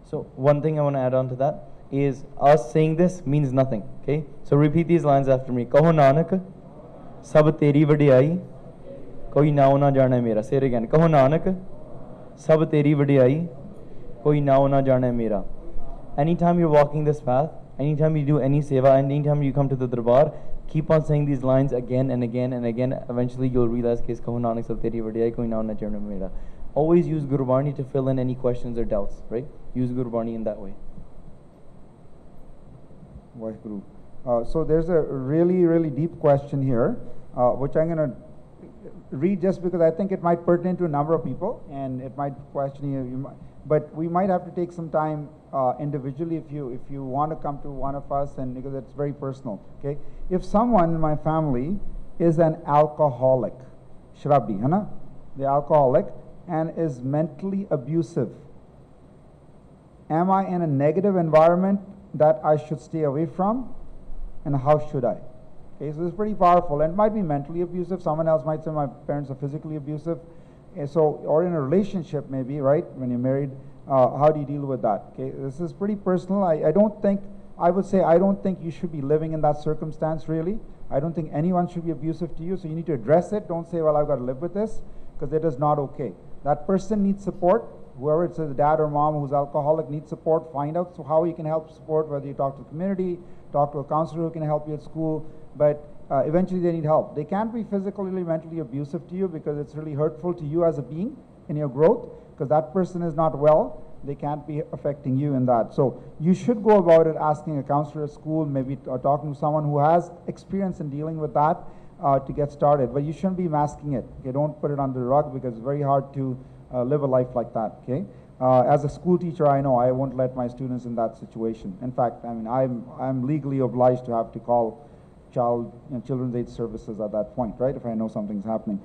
So one thing I want to add on to that is us saying this means nothing. Okay? So repeat these lines after me. Kaho Nanak, sab teri vadiyai, koi nao na jane mera. Say it again. Kaho Nanak, sab teri vadiyai, koi nao na jane mera. Anytime you're walking this path, anytime you do any seva, anytime you come to the darbar, keep on saying these lines again and again and again. Eventually you'll realize, Kaho Nanak sab teri vadiyai, koi nao na jane mera. Always use Gurbani to fill in any questions or doubts, right? Use Gurbani in that way.
Guru. So there's a really, really deep question here, which I'm going to read just because I think it might pertain to a number of people, and it might question you. But we might have to take some time individually if you want to come to one of us, and because it's very personal. Okay, if someone in my family is an alcoholic, shrabi, the alcoholic, and is mentally abusive, am I in a negative environment that I should stay away from, and how should I? Okay, so it's pretty powerful, and it might be mentally abusive. Someone else might say my parents are physically abusive. Or in a relationship maybe, right, when you're married, how do you deal with that? Okay, this is pretty personal. I don't think you should be living in that circumstance really. I don't think anyone should be abusive to you, so you need to address it. Don't say, well, I've got to live with this, because it is not okay. That person needs support, whoever it's a dad or mom who's alcoholic needs support, find out how you can help support, whether you talk to the community, talk to a counselor who can help you at school, but eventually they need help. They can't be physically, mentally abusive to you because it's really hurtful to you as a being in your growth, because that person is not well. They can't be affecting you in that. So you should go about it asking a counselor at school, maybe talking to someone who has experience in dealing with that to get started. But you shouldn't be masking it. Okay? Don't put it under the rug, because it's very hard to live a life like that. Okay? As a school teacher, I know I won't let my students in that situation. In fact, I mean, I'm legally obliged to have to call children's aid services at that point, right, if I know something's happening.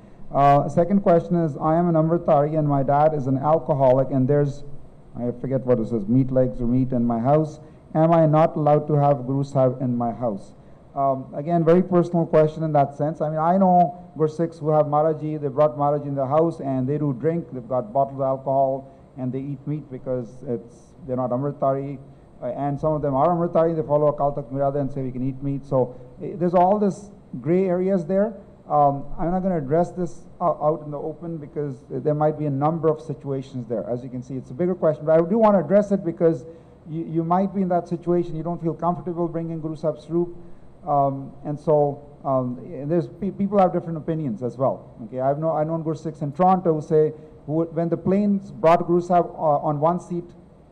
Second question is, I am an Amritari and my dad is an alcoholic, and there's, I forget what it says, meat legs or meat in my house. Am I not allowed to have Guru Sahib in my house? Again, very personal question in that sense. I mean, I know Gursikhs who have Maharaji, they brought Maharaji in the house and they do drink, they've got bottles of alcohol and they eat meat because they're not Amritari. And some of them are Amritari, they follow Akal Takht Mirada and say we can eat meat. So there's all this gray areas there. I'm not going to address this out in the open because there might be a number of situations there. As you can see, it's a bigger question, but I do want to address it because you might be in that situation, you don't feel comfortable bringing Guru Sahib's Swaroop, and so people have different opinions as well. Okay, I've known Guru Sikhs in Toronto who say, when the planes brought Guru Sahib on one seat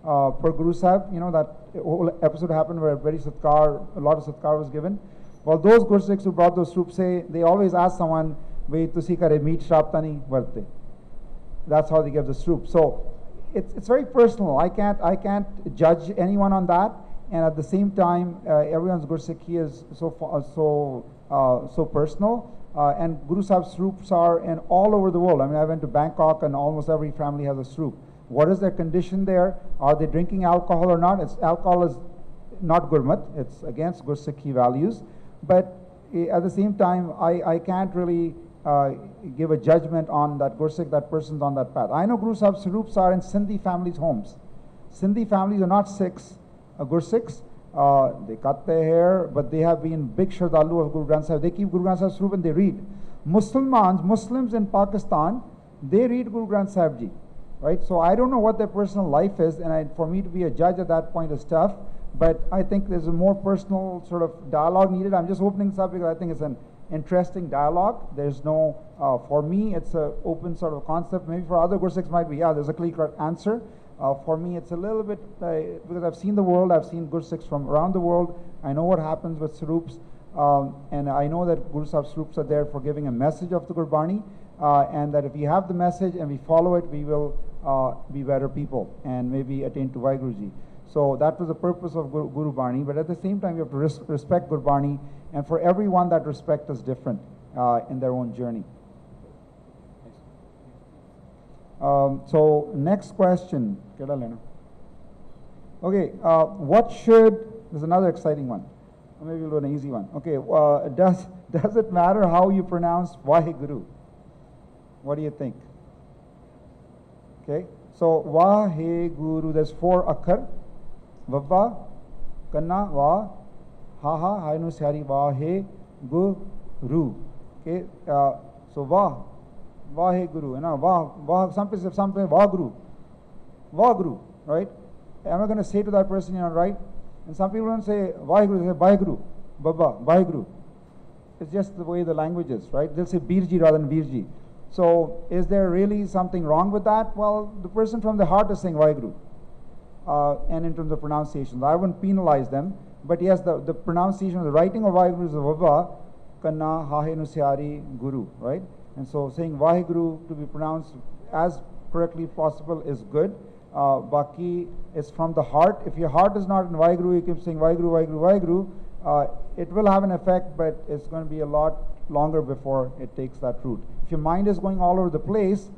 per Guru Sahib, you know, that whole episode happened where a lot of satkar was given. Well, those Gursikhs who brought those troops say, they always ask someone, "Vai tusi kare meet shraptani varte." That's how they give the swaroop. So it's very personal. I can't judge anyone on that. And at the same time, everyone's Gursikhi is so personal. And Guru Sahib's Swaroops are in all over the world. I mean, I went to Bangkok and almost every family has a Swaroop. What is their condition there? Are they drinking alcohol or not? Alcohol is not Gurmat. It's against Gursikhi values. But at the same time, I can't really give a judgment on that Gursikh, that person's on that path. I know Guru Sahib's Swaroops are in Sindhi families' homes. Sindhi families are not Sikhs, Gursikhs. They cut their hair, but they have been big Shardalu of Guru Granth Sahib. They keep Guru Granth Sahib's Swaroop and they read. Muslims in Pakistan, they read Guru Granth Sahib Ji. Right? So I don't know what their personal life is, and for me to be a judge at that point is tough. But I think there's a more personal sort of dialogue needed. I'm just opening this up because I think it's an interesting dialogue. There's no, for me, it's an open sort of concept. Maybe for other Gursikhs might be, yeah, there's a clear-cut answer. For me, it's a little bit, because I've seen the world, I've seen Gursikhs from around the world. I know what happens with Swaroops, and I know that Guru Sahib's Swaroops are there for giving a message of the Gurbani, and that if we have the message and we follow it, we will be better people and maybe attain to Vaheguruji. So that was the purpose of Guru Bani, but at the same time, you have to respect Gurbani, and for everyone, that respect is different in their own journey. So next question. Okay, there's another exciting one. Or maybe we'll do an easy one. Okay, does it matter how you pronounce Vaheguru? What do you think? Okay, so Vaheguru, there's 4 akhar. Vavva, Kanna, Va, Haha, Hainu Sari, Vaheguru. Okay, so Vaheguru, some people say Vaheguru, right? Am I going to say to that person, right? And some people don't say Vaheguru, they say Vaheguru, Baba, Vaheguru. It's just the way the language is, right? They'll say Birji rather than Virji. So is there really something wrong with that? Well, the person from the heart is saying Vaheguru. And in terms of pronunciations, I wouldn't penalize them. But yes, the pronunciation of the writing of Vaheguru is Vava, Kanna, Hahe Nusyari, Guru, right? And so saying Vaheguru to be pronounced as correctly possible is good. Baki is from the heart. If your heart is not in Vaheguru, you keep saying Vaheguru, Vaheguru, Vaheguru, it will have an effect, but it's going to be a lot longer before it takes that route. If your mind is going all over the place,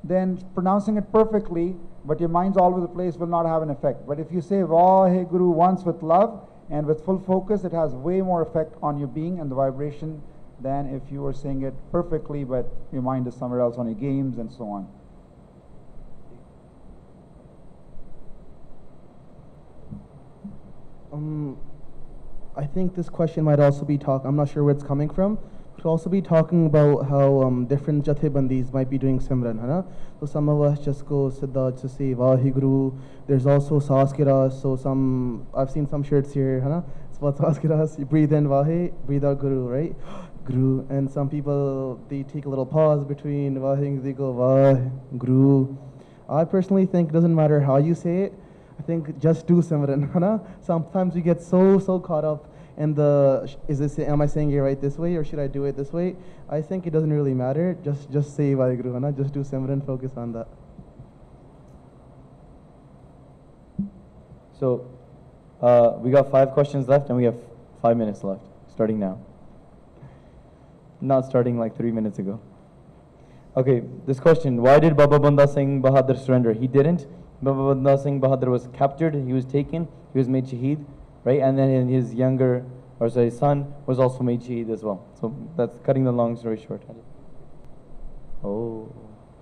then pronouncing it perfectly, but your mind's all over the place, will not have an effect. But if you say Vaheguru once with love and with full focus, it has way more effect on your being and the vibration than if you were saying it perfectly, but your mind is somewhere else on your games and so on.
I think this question might also be I'm not sure where it's coming from, but could also be talking about how different jathebandis might be doing Simran, है ना? So some of us just go Siddha to say Vaheguru. There's also Saskiras. So I've seen some shirts here, है ना? It's about Saskiras. You breathe in Vahe, breathe out Guru, right? Guru. And some people, they take a little pause between Vahe, they go Vah, Guru. I personally think it doesn't matter how you say it. I think just do Simran, है ना? Sometimes we get so caught up in am I saying it right this way or should I do it this way? I think it doesn't really matter. Just say Vaheguru, है ना? Just do Simran, focus on that.
So, we got 5 questions left and we have 5 minutes left, starting now. Not starting like 3 minutes ago. Okay, this question, why did Baba Banda Singh Bahadur surrender? He didn't. Baba Banda Singh Bahadur was captured, he was taken, he was made shaheed, right? And then his son was also made shaheed as well. So that's cutting the long story short. Oh,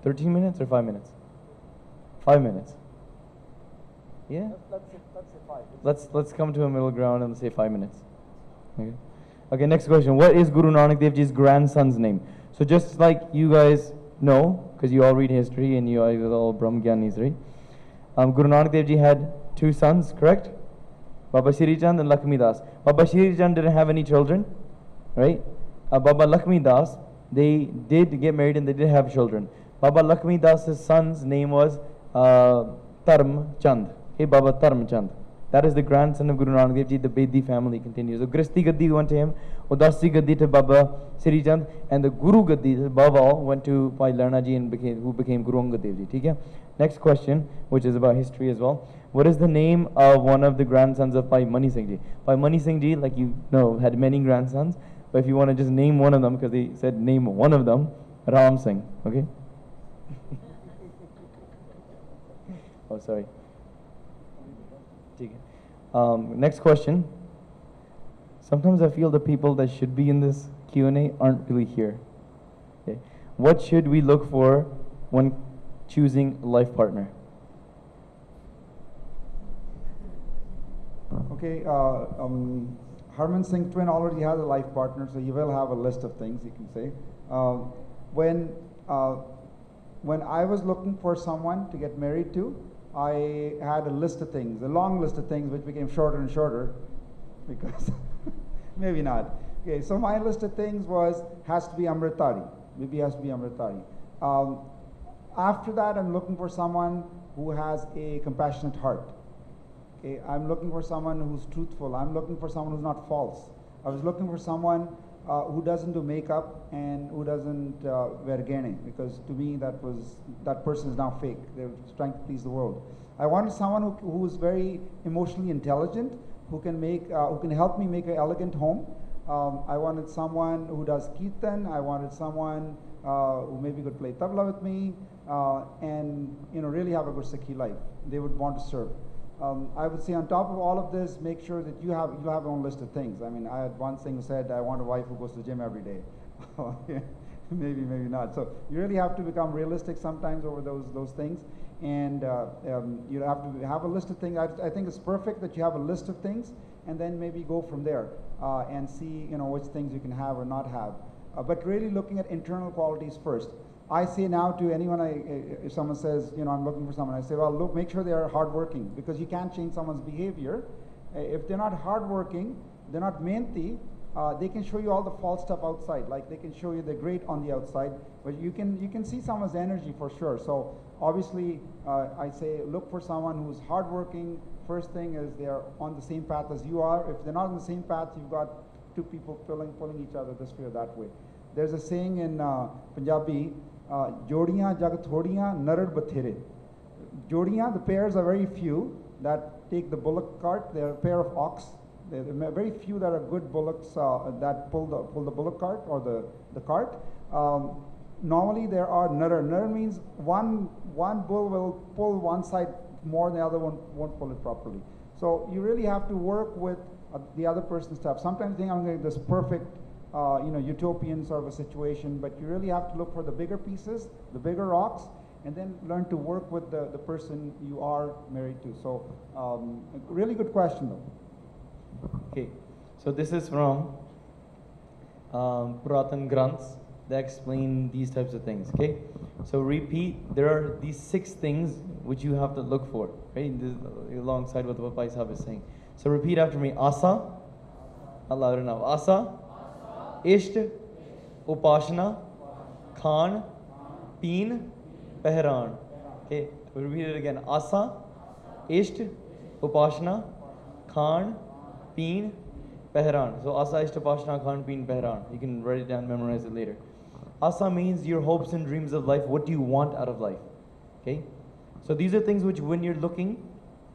13 minutes or 5 minutes? 5 minutes. Yeah? Let's come to a middle ground and say 5 minutes. Okay. Okay, next question. What is Guru Nanak Dev Ji's grandson's name? So just like you guys know, because you all read history and you are all Brahm Gyanis, right? Guru Nanak Dev Ji had 2 sons, correct? Baba Shri Chand and Lakshmi Das. Baba Shri Chand didn't have any children, right? Baba Lakshmi Das, they did get married and they did have children. Baba Lakshmi Das's son's name was Dharm Chand. Okay, Baba Dharm Chand. That is the grandson of Guru Nanak Dev Ji. The Bedi family continues. So Gristi Gaddi went to him, Udasi Gaddi to Baba Sri Chand, and the Guru Gaddi, above all, went to Bhai Larna Ji and who became Guru Angad Dev Ji. Okay? Next question, which is about history as well. What is the name of one of the grandsons of Bhai Mani Singh Ji? Bhai Mani Singh Ji, like you know, had many grandsons, but if you want to just name one of them, because they said name one of them, Ram Singh. Okay? Oh, sorry. Next question. Sometimes I feel the people that should be in this Q&A aren't really here. Okay. What should we look for when choosing a life partner?
Okay, Harman Singh Twin already has a life partner, so you will have a list of things you can say. When I was looking for someone to get married to, I had a list of things, a long list of things, which became shorter and shorter, because maybe not. Okay, so my list of things has to be Amritari. Maybe has to be Amritari. After that, I'm looking for someone who has a compassionate heart. Okay, I'm looking for someone who's truthful. I'm looking for someone who's not false. I was looking for someone who doesn't do makeup and who doesn't wear gene, because to me that person is now fake. They're trying to please the world. I wanted someone who is very emotionally intelligent, who can help me make an elegant home. I wanted someone who does kirtan. I wanted someone who maybe could play tabla with me, and really have a good Sikhi life. They would want to serve. I would say on top of all of this, make sure that you have your own list of things. I mean, I had one thing who said, I want a wife who goes to the gym every day. Maybe not. So you really have to become realistic sometimes over those things. And you have to have a list of things. I think it's perfect that you have a list of things and then maybe go from there and see which things you can have or not have. But really looking at internal qualities first. I say now to anyone, if someone says, I'm looking for someone, I say, well, look, make sure they are hardworking, because you can't change someone's behavior. If they're not hardworking, they're not mehenti, they can show you all the false stuff outside. Like they can show you they're great on the outside, but you can see someone's energy for sure. So obviously, I say look for someone who's hardworking. First thing is they are on the same path as you are. If they're not on the same path, you've got two people pulling each other this way or that way. There's a saying in Punjabi, Jodiyan jag thodiyan, narad bathere. Jodiyan, the pairs are very few that take the bullock cart. They're a pair of ox. There are very few that are good bullocks that pull the bullock cart or the cart. Normally there are narad. Narad means one bull will pull one side more than the other one won't pull it properly. So you really have to work with the other person's stuff. Sometimes you think I'm going to get this perfect utopian sort of a situation, but you really have to look for the bigger pieces, the bigger rocks, and then learn to work with the person you are married to. So, really good question though.
Okay, so this is from Puratan Granths that explain these types of things. Okay, so repeat. There are these 6 things which you have to look for, right? This, alongside what Bhai Sahib is saying. So repeat after me. Asa, louder now. Asa, Isht, Upashana, Khan, Peen, Pehran. Okay, we'll repeat it again. Asa, Isht, Upashana, Khan, Peen, Pehran. So Asa, Isht, Upashana, Khan, Peen, Pehran. You can write it down, memorize it later. Asa means your hopes and dreams of life. What do you want out of life? Okay, so these are things which when you're looking,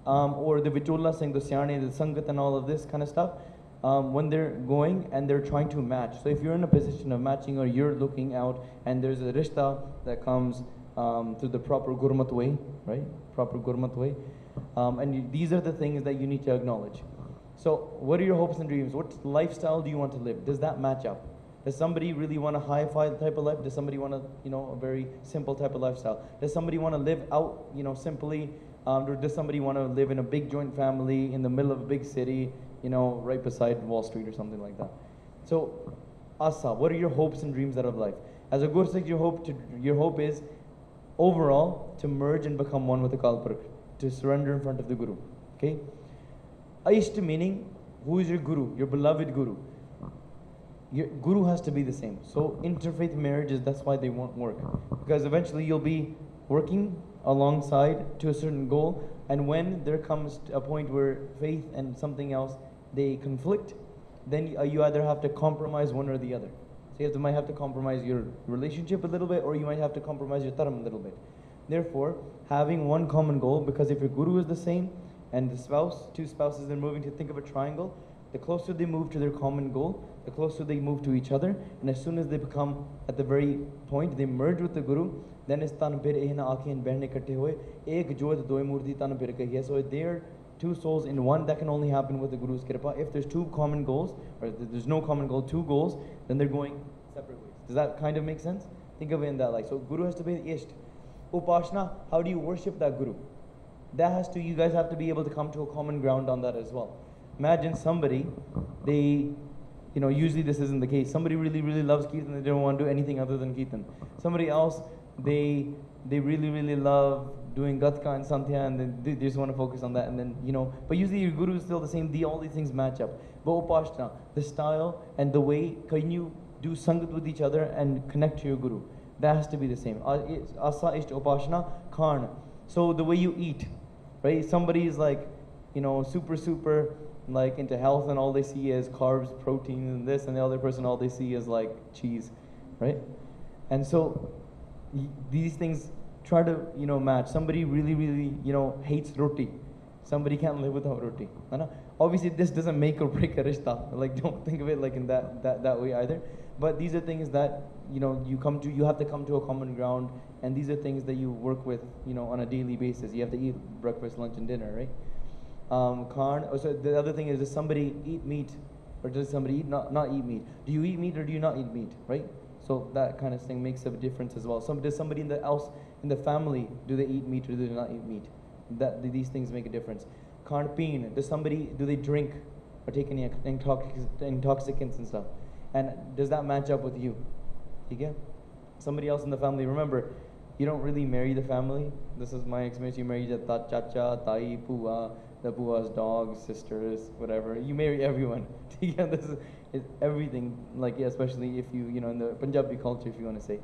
or the Vitola saying the Syane, the Sangat and all of this kind of stuff, when they're going and they're trying to match. So if you're in a position of matching or you're looking out and there's a rishta that comes through the proper Gurmat way, right? Proper Gurmat way. These are the things that you need to acknowledge. So what are your hopes and dreams? What lifestyle do you want to live? Does that match up? Does somebody really want a hi-fi type of life? Does somebody want a very simple type of lifestyle? Does somebody want to live out, simply? Or does somebody want to live in a big joint family in the middle of a big city, right beside Wall Street or something like that? So, Asa, what are your hopes and dreams out of life? As a Gursikh, your hope is overall to merge and become one with the Kalpurk, to surrender in front of the Guru. Okay? Aishta meaning, who is your Guru, your beloved Guru? Your Guru has to be the same. So interfaith marriages, that's why they won't work. Because eventually you'll be working alongside to a certain goal, and when there comes a point where faith and something else, they conflict, then you either have to compromise one or the other. So you might have to compromise your relationship a little bit, or you might have to compromise your dharam a little bit. Therefore, having one common goal, because if your Guru is the same, and the two spouses, they're moving to think of a triangle, the closer they move to their common goal, the closer they move to each other, and as soon as they become at the very point, they merge with the Guru, then it's tan bir ehna aakhin behne katte hoye, ek jod doi murti tan bir kahiye. So they're 2 souls in one. That can only happen with the Guru's kripa. If there's 2 common goals, or there's no common goal, 2 goals, then they're going separate ways. Does that kind of make sense? Think of it in that light. So Guru has to be the Isht. Upashna, how do you worship that Guru? You guys have to be able to come to a common ground on that as well. Imagine somebody, usually this isn't the case. Somebody really, really loves Kirtan, they don't want to do anything other than Kirtan. Somebody else, they really, really love doing Gatka and Santya, and they just want to focus on that, and then, but usually your Guru is still the same, all these things match up. But Upashna, the style and the way, can you do Sangat with each other and connect to your Guru? That has to be the same. Asa Isht Upashna Khan. So the way you eat, right? Somebody is like, super like into health, and all they see is carbs, protein, and this, and the other person, all they see is like cheese, right? And so these things try to, match. Somebody really, really, hates roti. Somebody can't live without roti. Obviously, this doesn't make or break a rishta. Like, don't think of it like in that way either. But these are things that, you have to come to a common ground, and these are things that you work with, on a daily basis. You have to eat breakfast, lunch, and dinner, right? So the other thing is, does somebody eat meat, or does somebody not eat meat? Do you eat meat or do you not eat meat, right? So that kind of thing makes a difference as well. Does somebody in the family, do they eat meat or do they not eat meat? These things make a difference. Canp, do they drink or take any intoxicants and stuff? And does that match up with you? Somebody else in the family, remember, you don't really marry the family. This is my experience. You marry the chacha, tai, pua, the pua's dogs, sisters, whatever. You marry everyone. This is everything, like, especially if you, in the Punjabi culture, if you want to say.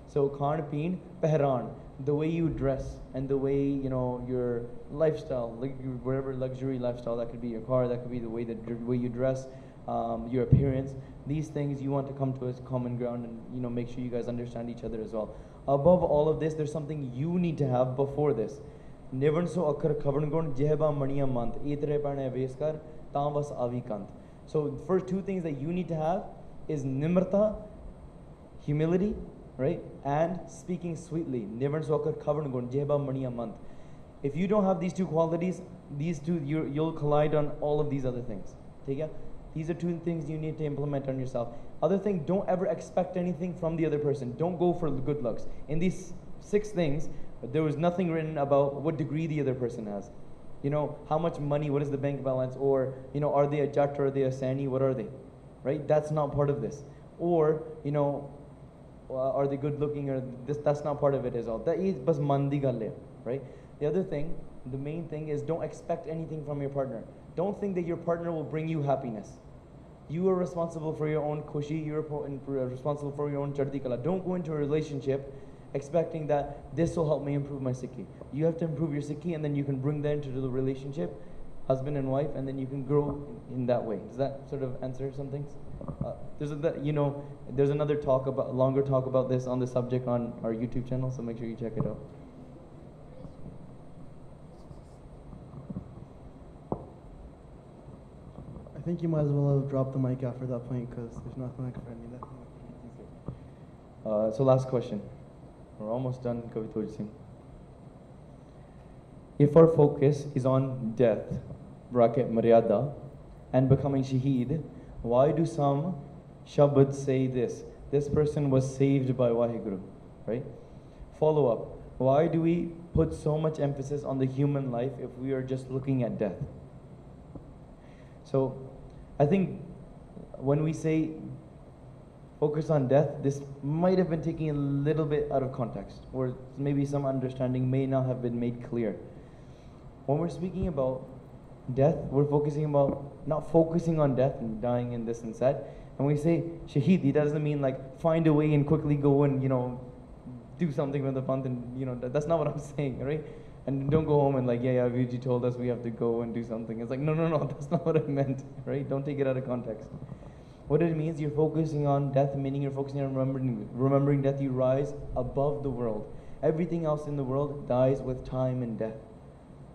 So, Khan, Peen, Pehran, the way you dress and the way, your lifestyle, like whatever luxury lifestyle, that could be your car, that could be the way you dress, your appearance. These things you want to come to a common ground and, make sure you guys understand each other as well. Above all of this, there's something you need to have before this. So the first 2 things that you need to have is nimrta, humility, right? And speaking sweetly. If you don't have these 2 qualities, you'll collide on all of these other things. These are 2 things you need to implement on yourself. Other thing, don't ever expect anything from the other person. Don't go for good looks. In these 6 things, there was nothing written about what degree the other person has. How much money, what is the bank balance, or, are they a Jat or are they a Sani, what are they? Right? That's not part of this. or are they good looking, or that's not part of it as well. That is bas man di gall hai, right? The other thing, the main thing is don't expect anything from your partner. Don't think that your partner will bring you happiness. You are responsible for your own khushi, you are responsible for your own chardi kala. Don't go into a relationship expecting that this will help me improve my sikhi. You have to improve your sikhi, and then you can bring that into the relationship, husband and wife, and then you can grow in that way. Does that sort of answer some things? There's another longer talk about this on the subject on our YouTube channel, so make sure you check it out.
I think you might as well have dropped the mic after that point because there's nothing like friendly left.
So last question. We're almost done, Kavitoj Singh. If our focus is on death, bracket Maryada, and becoming shaheed, why do some shabad say this? This person was saved by Waheguru, right? Follow up. Why do we put so much emphasis on the human life if we are just looking at death? So, I think when we say focus on death, this might have been taken a little bit out of context, or maybe some understanding may not have been made clear. When we're speaking about death, we're not focusing on death and dying and this and that. And we say shaheed, it doesn't mean like find a way and quickly go and do something with the month, and that's not what I'm saying, right? And don't go home and like, yeah, Viji told us we have to go and do something. It's like, no, that's not what I meant, right? Don't take it out of context. What it means, you're focusing on death, meaning you're focusing on remembering death. You rise above the world. Everything else in the world dies with time and death.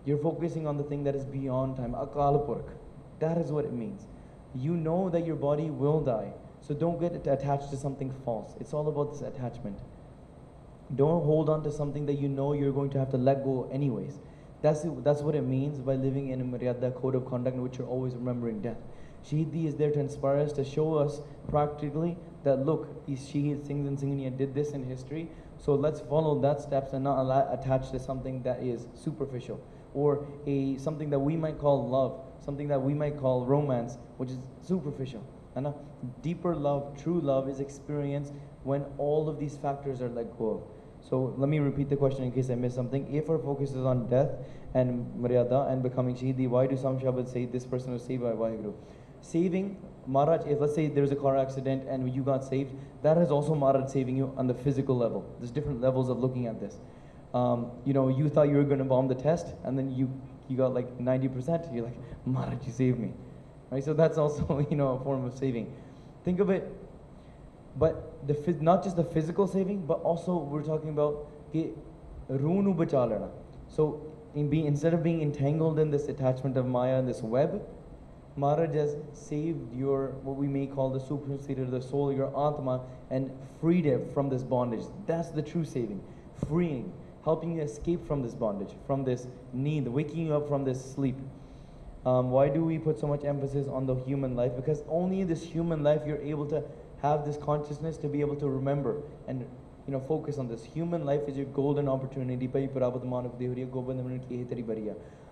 You're focusing on the thing that is beyond time. Akal Purkh. That is what it means. You know that your body will die. So don't get attached to something false. It's all about this attachment. Don't hold on to something that you know you're going to have to let go anyways. That's what it means by living in a Maryada code of conduct in which you're always remembering death. Shahidi is there to inspire us, to show us practically that look, these Shahid Singhs and Singhaniya did this in history, so let's follow that steps and not attach to something that is superficial, or something that we might call love, something that we might call romance, which is superficial. And deeper love, true love, is experienced when all of these factors are let go of. So let me repeat the question in case I missed something. If our focus is on death and Maryada and becoming Shahidi, why do some Shabad say this person was saved by Waheguru? Saving, Maharaj, if let's say there's a car accident and you got saved, that is also Maharaj saving you on the physical level. There's different levels of looking at this. You thought you were going to bomb the test, and then you got like 90%. You're like, Maharaj, you saved me. Right? So that's also a form of saving. Think of it, but not just the physical saving, but also we're talking about Runu bachalana. So instead of being entangled in this attachment of Maya and this web, Maharaj has saved your, what we may call the superseded, the soul, your Atma, and freed it from this bondage. That's the true saving. Freeing, helping you escape from this bondage, from this need, waking you up from this sleep. Why do we put so much emphasis on the human life? Because only in this human life you're able to have this consciousness to be able to remember and focus on this. Human life is your golden opportunity.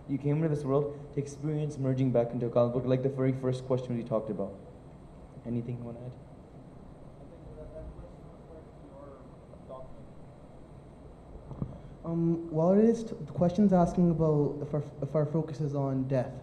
You came into this world to experience merging back into Akal Purkh, like the very first question we talked about. Anything you want to add?
Well, it is the question's asking about if our focus is on death,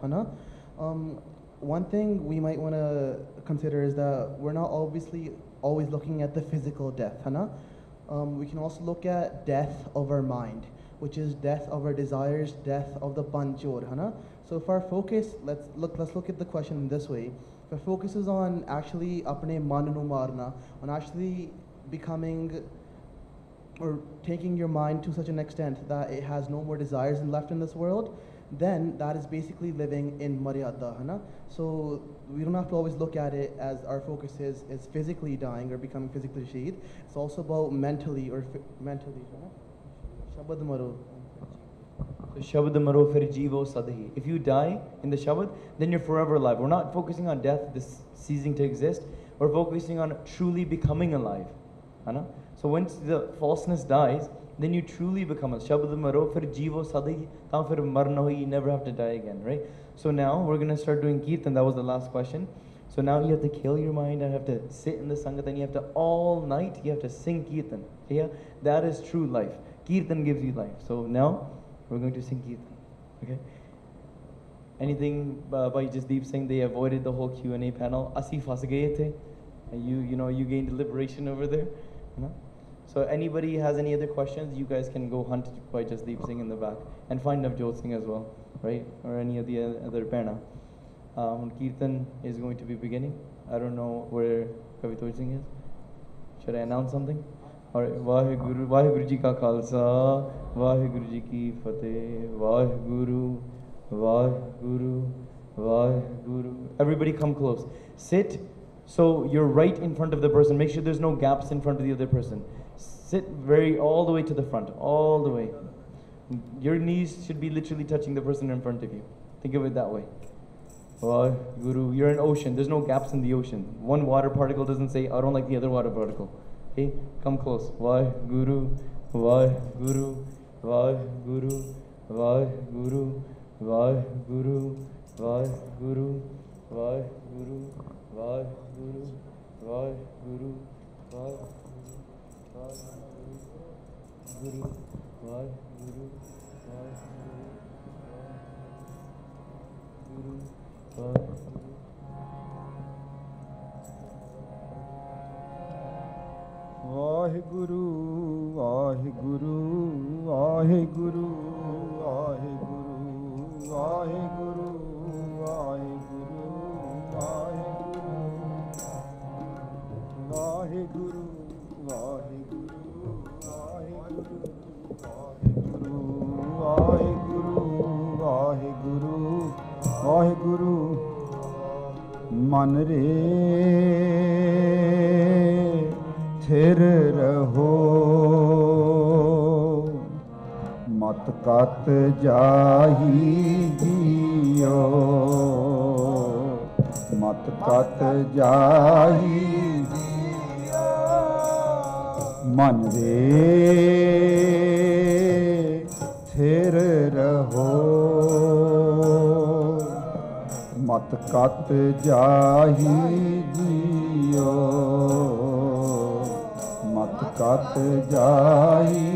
one thing we might want to consider is that we're not obviously always looking at the physical death, we can also look at death of our mind, which is death of our desires, death of the panchor, So if our focus, let's look at the question in this way. If our focus is on actually apne man nu marna, on actually becoming or taking your mind to such an extent that it has no more desires left in this world, then that is basically living in Maryada. So we don't have to always look at it as our focus is physically dying or becoming physically shaheed. It's also about mentally mentally. Shabad maro.
So Shabad maro fir jeevo sadhi. If you die in the Shabad, then you're forever alive. We're not focusing on death, this ceasing to exist. We're focusing on truly becoming alive. So once the falseness dies, then you truly become a Shabad maro fir jeevo sadhi, tam fir marna ho, you never have to die again, right? So now we're going to start doing Kirtan. That was the last question. So now you have to kill your mind and have to sit in the Sangat, and you have to all night, you have to sing Kirtan. Yeah? That is true life. Kirtan gives you life. So now we're going to sing Kirtan. Okay? Anything by Jasdeep Singh? They avoided the whole Q&A panel. Asi fas gaye the. And you gained liberation over there. You know? So anybody has any other questions, you guys can go hunt by Jasdeep Singh in the back and find Navjot Singh as well, right? Or any of the other Pehna. Kirtan is going to be beginning. I don't know where Kavitoj Singh is. Should I announce something? Alright, Vaheguru Ji Ka Khalsa, Vaheguru Ji Ki Fateh, Vaheguru, Vaheguru, Vaheguru. Everybody come close. Sit. So you're right in front of the person. Make sure there's no gaps in front of the other person. Sit all the way to the front, all the way. Your knees should be literally touching the person in front of you. Think of it that way. Guru, you're an ocean. There's no gaps in the ocean. One water particle doesn't say, I don't like the other water particle. Okay, come close. Guru, Guru, Guru, Guru, Guru, Guru, Guru, Guru, Guru,
Vaheguru, Vaheguru, Vaheguru, Vaheguru, Vaheguru, Vaheguru, Vaheguru, Vaheguru, Vaheguru, Vaheguru, Vaheguru, मन रे थिर रहो मत कत जाही जियो मत कत जाही जियो मन रे थिर रहो मत कत जाही जियो मत कत जाही